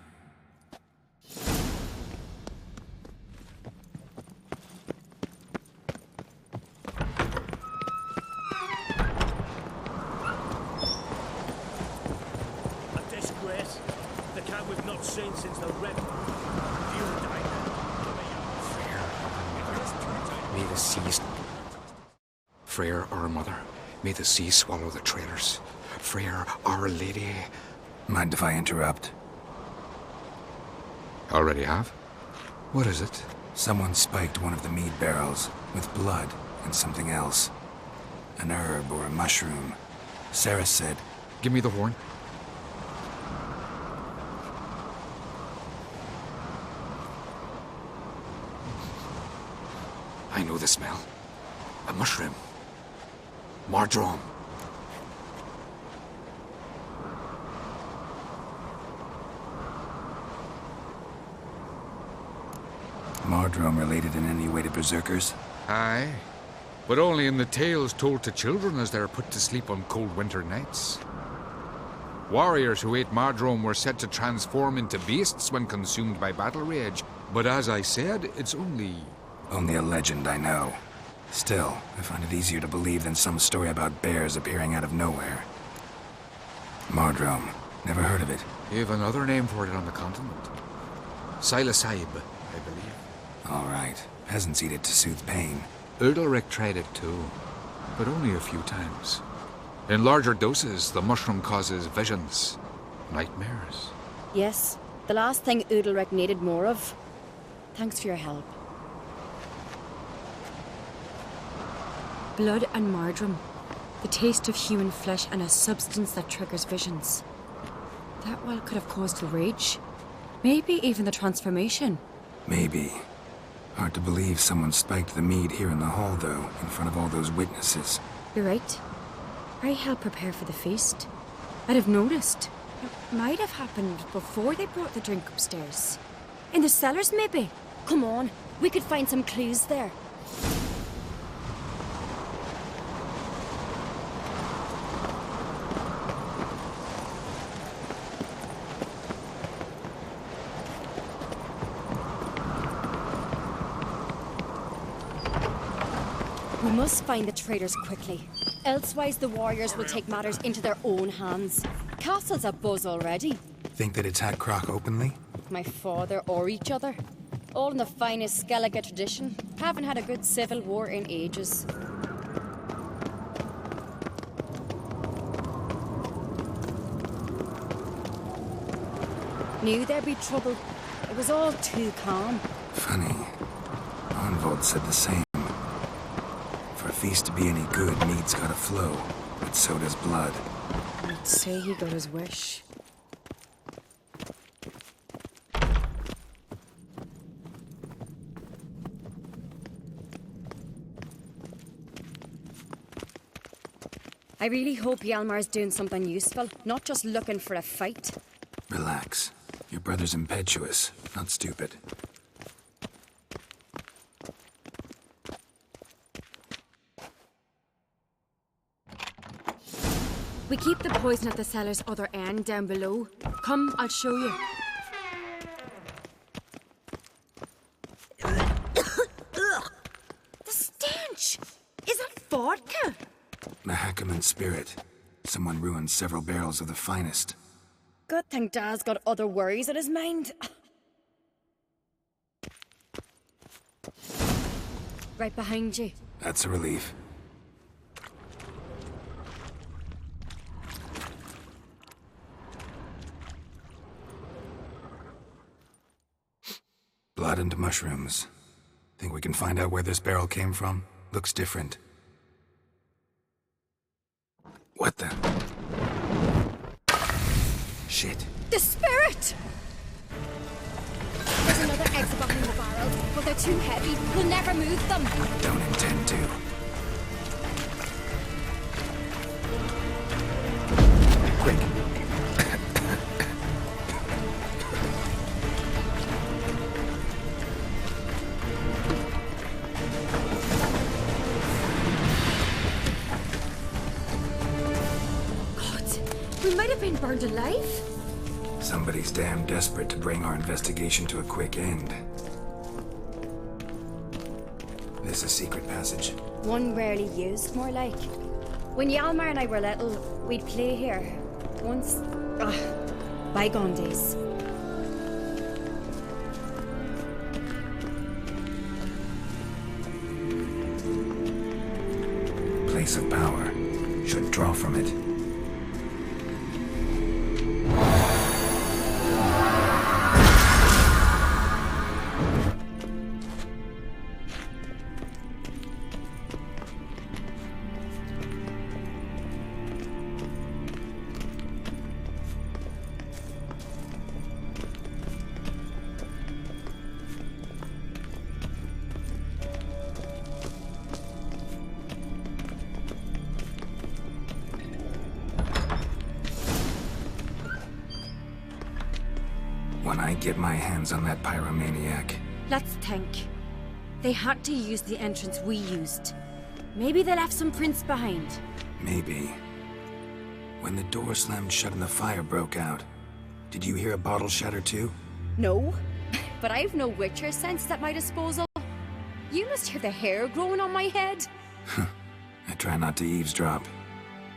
A disgrace. The cat we've not seen since the Red. May the seas... Freyr, our mother, may the sea swallow the traitors. Freyr, our lady... Mind if I interrupt? Already have? What is it? Someone spiked one of the mead barrels with blood and something else. An herb or a mushroom. Sarah said... Give me the horn. I know the smell. A mushroom. Mardrome. Mardrome related in any way to berserkers? Aye. But only in the tales told to children as they're put to sleep on cold winter nights. Warriors who ate Mardrome were said to transform into beasts when consumed by battle rage. But as I said, it's only... Only a legend, I know. Still, I find it easier to believe than some story about bears appearing out of nowhere. Mardrome. Never heard of it. You've another name for it on the continent. Silasaib, I believe. All right. Peasants eat it to soothe pain. Udalric tried it too, but only a few times. In larger doses, the mushroom causes visions, nightmares. Yes, the last thing Udalric needed more of. Thanks for your help. Blood and Mardrome. The taste of human flesh and a substance that triggers visions. That well could have caused the rage. Maybe even the transformation. Maybe. Hard to believe someone spiked the mead here in the hall, though, in front of all those witnesses. You're right. I helped prepare for the feast. I'd have noticed. It might have happened before they brought the drink upstairs. In the cellars, maybe? Come on, we could find some clues there. We must find the traitors quickly. Elsewise, the warriors will take matters into their own hands. Castle's abuzz already. Think they'd attack Croc openly? My father or each other. All in the finest Skellige tradition. Haven't had a good civil war in ages. Knew there'd be trouble. It was all too calm. Funny. Arnvold said the same. For a feast to be any good, mead's gotta flow, but so does blood. I'd say he got his wish. I really hope Hjalmar's doing something useful, not just looking for a fight. Relax. Your brother's impetuous, not stupid. We keep the poison at the cellar's other end, down below. Come, I'll show you. The stench! Is that vodka? Mahakaman spirit. Someone ruined several barrels of the finest. Good thing Dad's got other worries on his mind. Right behind you. That's a relief. Blood and mushrooms. Think we can find out where this barrel came from? Looks different. What the? Shit. The spirit! There's another exit behind the barrels, but they're too heavy. We'll never move them. Don't intend to. Quick. We might have been burned alive. Somebody's damn desperate to bring our investigation to a quick end. This a secret passage? One rarely used, more like. When Yalmar and I were little, we'd play here. Once... bygone days. Place of power. Should draw from it. When I get my hands on that pyromaniac. Let's think. They had to use the entrance we used. Maybe they left some prints behind. Maybe. When the door slammed shut and the fire broke out, did you hear a bottle shatter too? No, but I've no witcher sense at my disposal. You must hear the hair growing on my head. I try not to eavesdrop.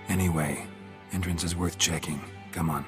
Anyway, entrance is worth checking. Come on.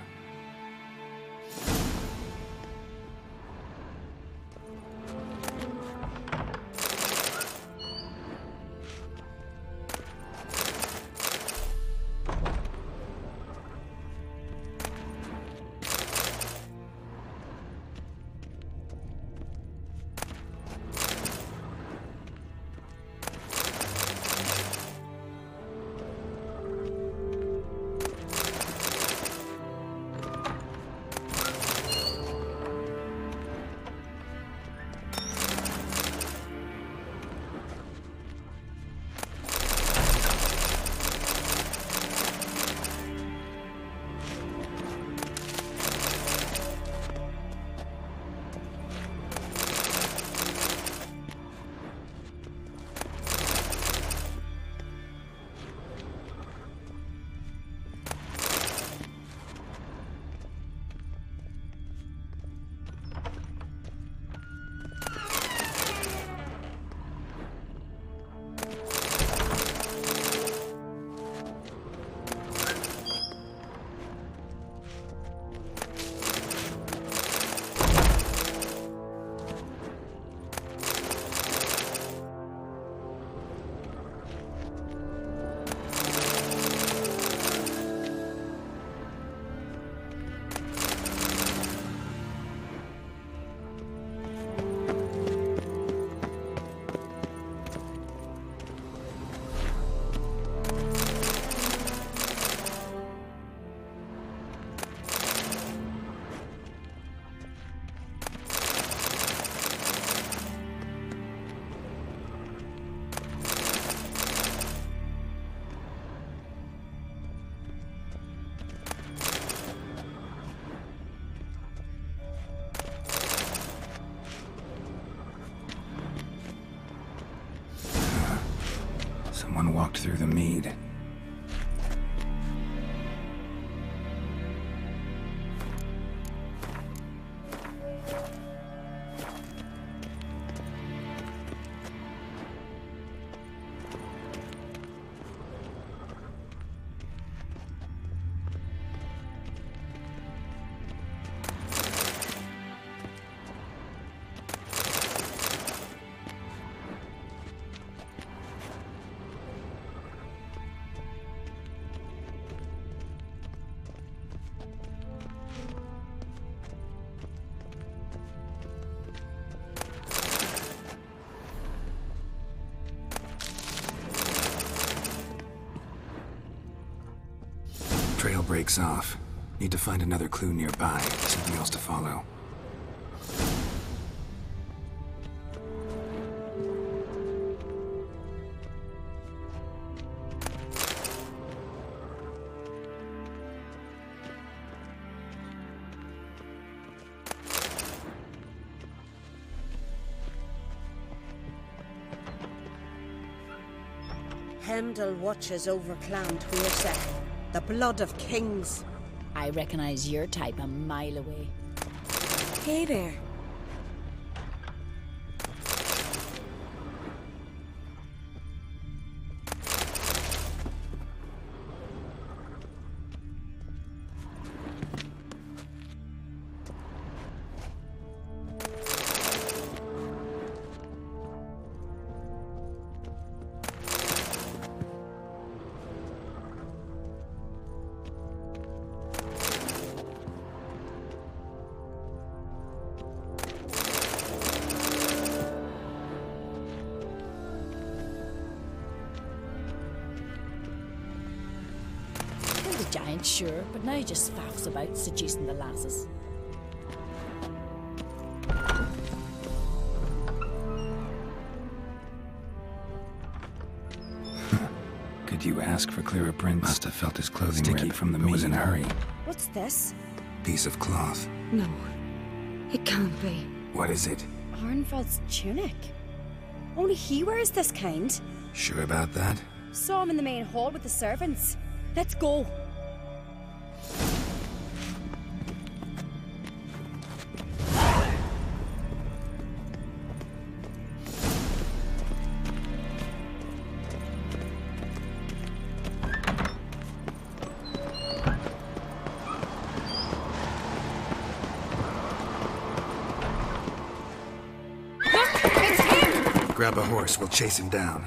Someone walked through the mead. trail breaks off. Need to find another clue nearby, something else to follow. Hemdall watches over Clan Tuirsa, the blood of kings. I recognize your type a mile away. Hey there. Giant, sure, but now he just faffs about seducing the lasses. Could you ask for clearer prints? Must have felt his clothing sticky from the meat. Was in a hurry. What's this? Piece of cloth. No, it can't be. What is it? Arnvald's tunic. Only he wears this kind. Sure about that? Saw him in the main hall with the servants. Let's go. Grab a horse, we'll chase him down.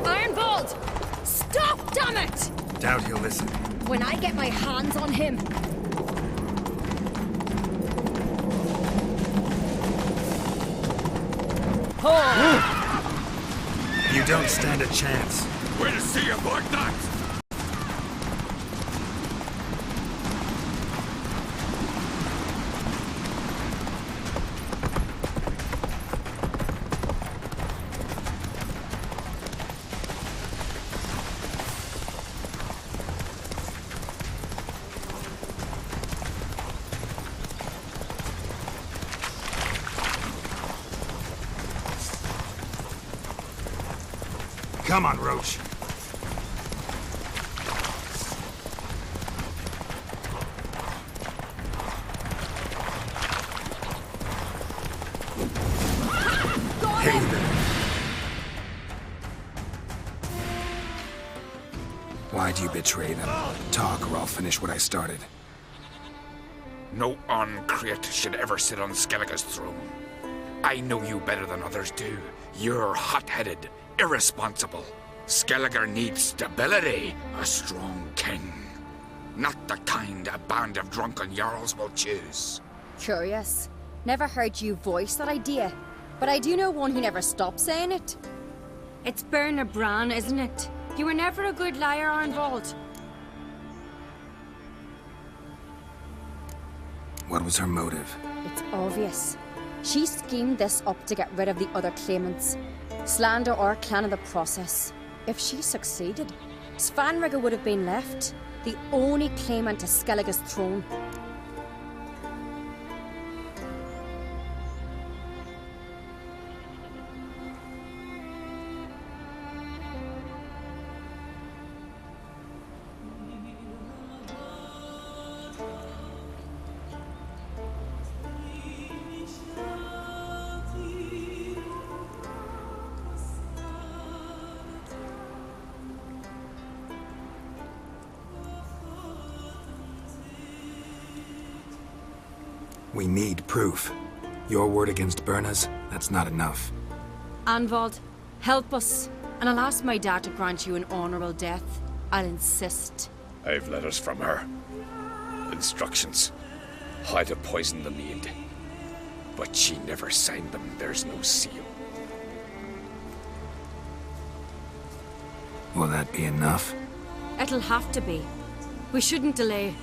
Ironbolt! Stop, damn it! Doubt he'll listen. When I get my hands on him, You don't stand a chance. Where to see you, Black Knight? Come on, Roach. Hey there. Why'd you betray them? Talk or I'll finish what I started. No Uncreate should ever sit on Skellige's throne. I know you better than others do. You're hot-headed, irresponsible. Skellige needs stability, a strong king. Not the kind a band of drunken jarls will choose. Curious. Never heard you voice that idea, but I do know one who never stops saying it. It's Berna Bran, isn't it? You were never a good liar, Arnvald. What was her motive? It's obvious. She schemed this up to get rid of the other claimants. Slander our clan in the process. If she succeeded, Svanrige would have been left, the only claimant to Skellige's throne. We need proof. Your word against Berna's, that's not enough. Arnvald, help us, and I'll ask my dad to grant you an honourable death. I'll insist. I've letters from her. Instructions. How to poison the maid. But she never signed them. There's no seal. Will that be enough? It'll have to be. We shouldn't delay.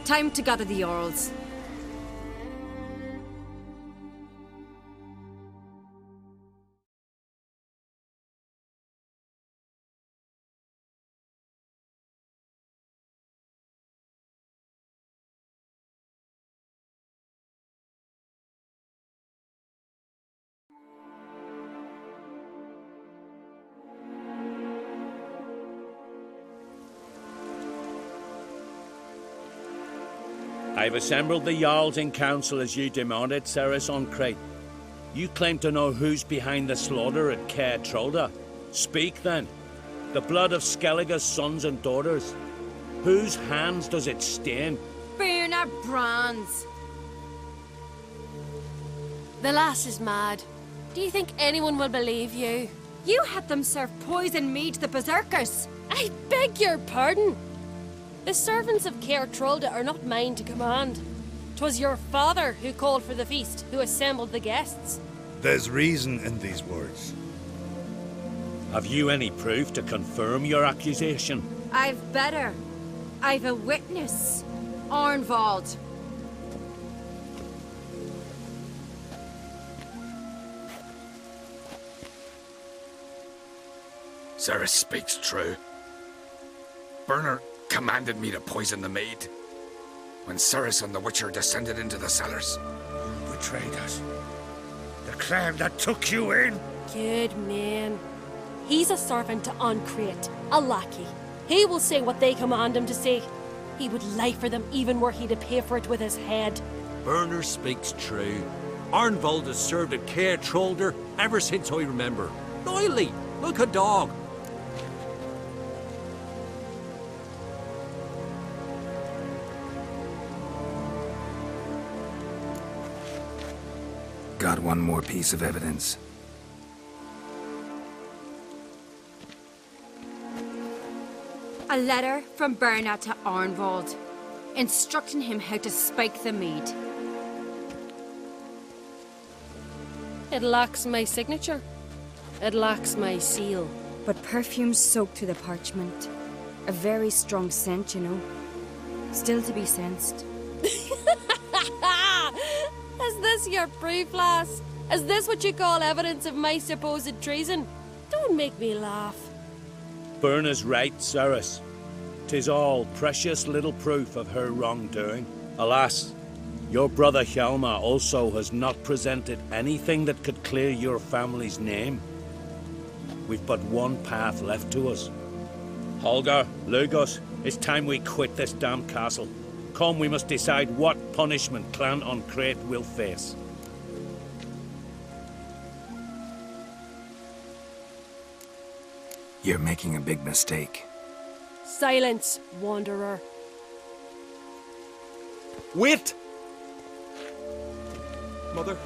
Time to gather the Jarls. I've assembled the Jarls in council as you demanded, Ceres on Crate. You claim to know who's behind the slaughter at Caer Trolda. Speak then. The blood of Skellige's sons and daughters. Whose hands does it stain? Birna Brands. The lass is mad. Do you think anyone will believe you? You had them serve poison mead to the berserkers. I beg your pardon. The servants of Caer Trolda are not mine to command. 'Twas your father who called for the feast, who assembled the guests. There's reason in these words. Have you any proof to confirm your accusation? I've better. I've a witness. Arnvald. Ceres speaks true. Burner commanded me to poison the maid. When Ceres and the Witcher descended into the cellars. You betrayed us. The clan that took you in. Good man. He's a servant to Uncreate, a lackey. He will say what they command him to say. He would lie for them even were he to pay for it with his head. Burner speaks true. Arnvald has served at Caer Trolda ever since I remember. Oily, like a dog. Got one more piece of evidence. A letter from Birna to Arnvald, instructing him how to spike the mead. It lacks my signature. It lacks my seal. But perfume soaked through the parchment. A very strong scent, you know. Still to be sensed. Is this your proof, lass? Is this what you call evidence of my supposed treason? Don't make me laugh. Birna's right, Ceres. 'Tis all precious little proof of her wrongdoing. Alas, your brother Hjalmar also has not presented anything that could clear your family's name. We've but one path left to us. Holger, Lugos, it's time we quit this damn castle. Come, we must decide what punishment Clan Uncreate will face. You're making a big mistake. Silence, wanderer. Wait! Mother,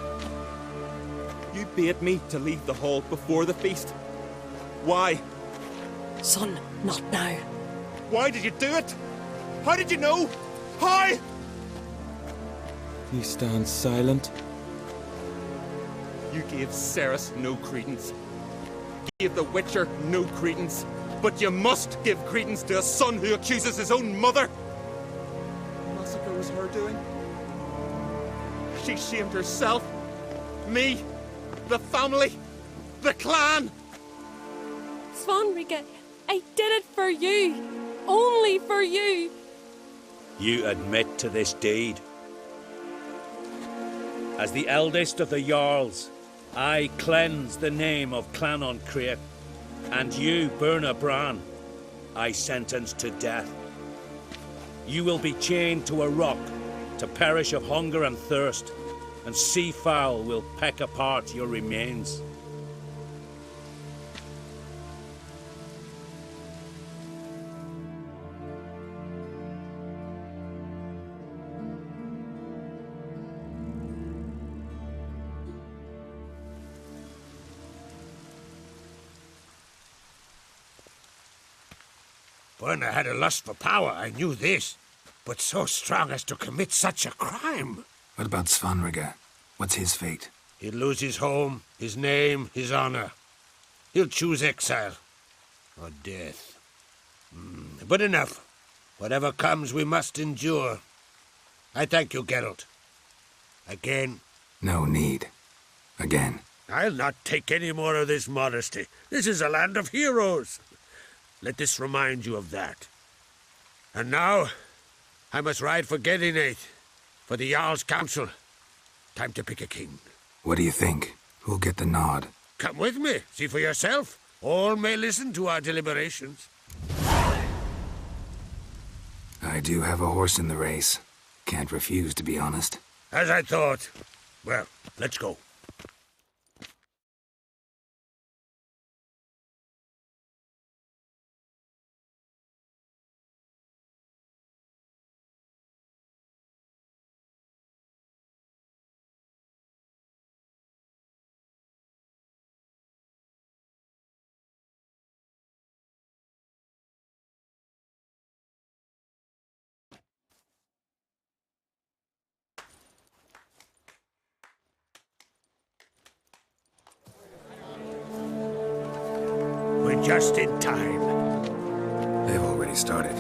you bade me to leave the hall before the feast. Why? Son, not now. Why did you do it? How did you know? How? You stand silent. You gave Ceres no credence. Gave the Witcher no credence. But you must give credence to a son who accuses his own mother. The massacre was her doing. She shamed herself. Me. The family. The clan. Svanrika, I did it for you. Only for you. You admit to this deed. As the eldest of the Jarls, I cleanse the name of Clan Uncreate, and you, Birna Bran, I sentence to death. You will be chained to a rock to perish of hunger and thirst, and sea fowl will peck apart your remains. Werner had a lust for power, I knew this. But so strong as to commit such a crime. What about Svanrige? What's his fate? He'll lose his home, his name, his honor. He'll choose exile. Or death. But enough. Whatever comes, we must endure. I thank you, Geralt. Again. No need. Again. I'll not take any more of this modesty. This is a land of heroes. Let this remind you of that. And now, I must ride for Gedinate, for the Jarl's council. Time to pick a king. What do you think? Who'll get the nod? Come with me, see for yourself. All may listen to our deliberations. I do have a horse in the race. Can't refuse, to be honest. As I thought. Well, let's go. We're just in time. They've already started.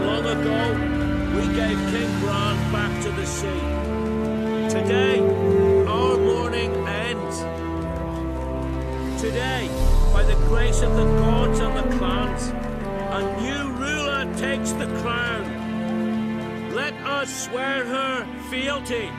Long ago, we gave King Bran back to the sea. Today, our mourning ends. Today, by the grace of the gods and the clans, a new ruler takes the crown. Let us swear her fealty.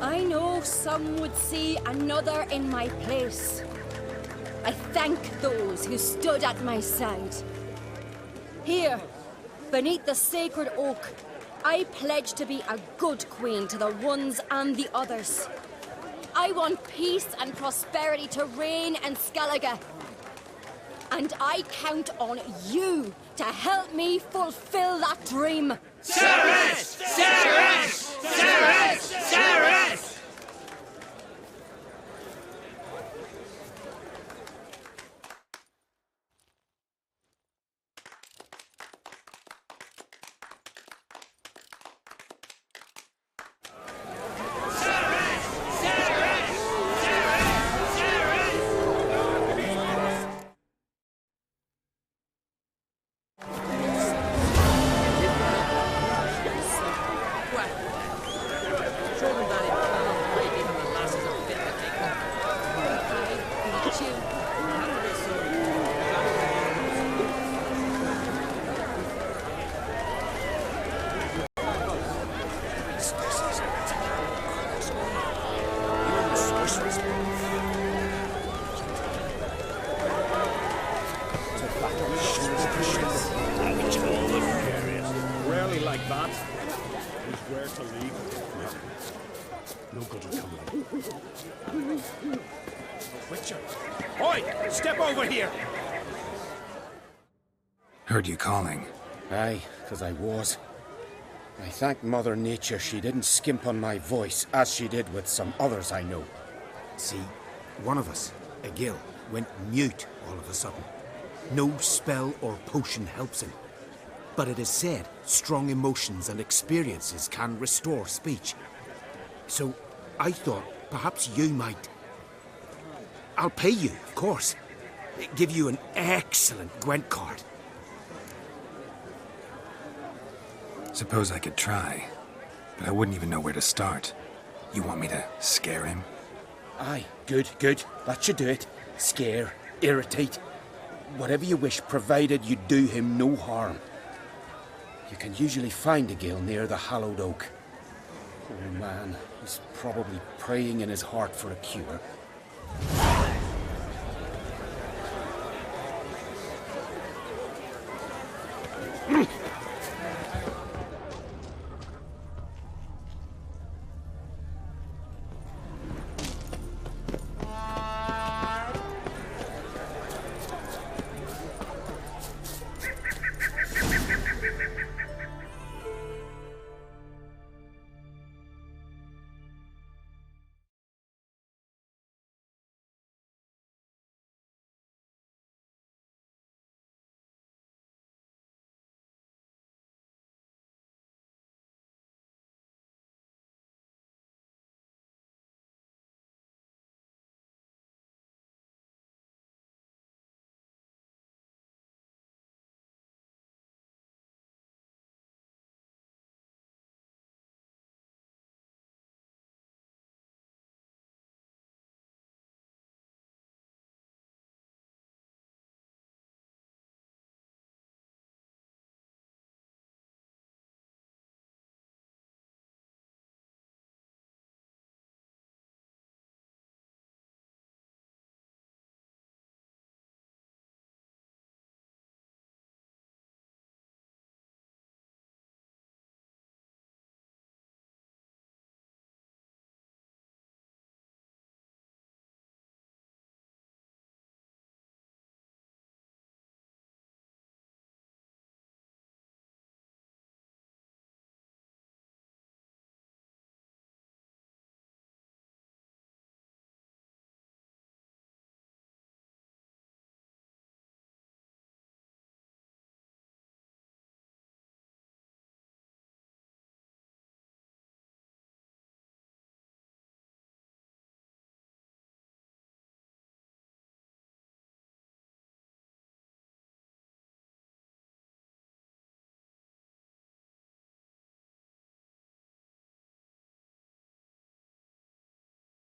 I know some would see another in my place. I thank those who stood at my side. Here, beneath the sacred oak, I pledge to be a good queen to the ones and the others. I want peace and prosperity to reign in Skellige. And I count on you to help me fulfill that dream. Ceres! Ceres! Ceres! Ceres! Rarely like that. He's where to leave. No good in coming. Witcher! Oi! Step over here! Heard you calling. Aye, 'cause I was. I thank Mother Nature she didn't skimp on my voice, as she did with some others I know. See, one of us, a Gil, went mute all of a sudden. No spell or potion helps him. But it is said strong emotions and experiences can restore speech. So I thought perhaps you might... I'll pay you, of course. Give you an excellent Gwent card. Suppose I could try, but I wouldn't even know where to start. You want me to scare him? Aye, good, good. That should do it. Scare, irritate. Whatever you wish, provided you do him no harm. You can usually find a Gil near the hallowed oak. Poor man, he's probably praying in his heart for a cure.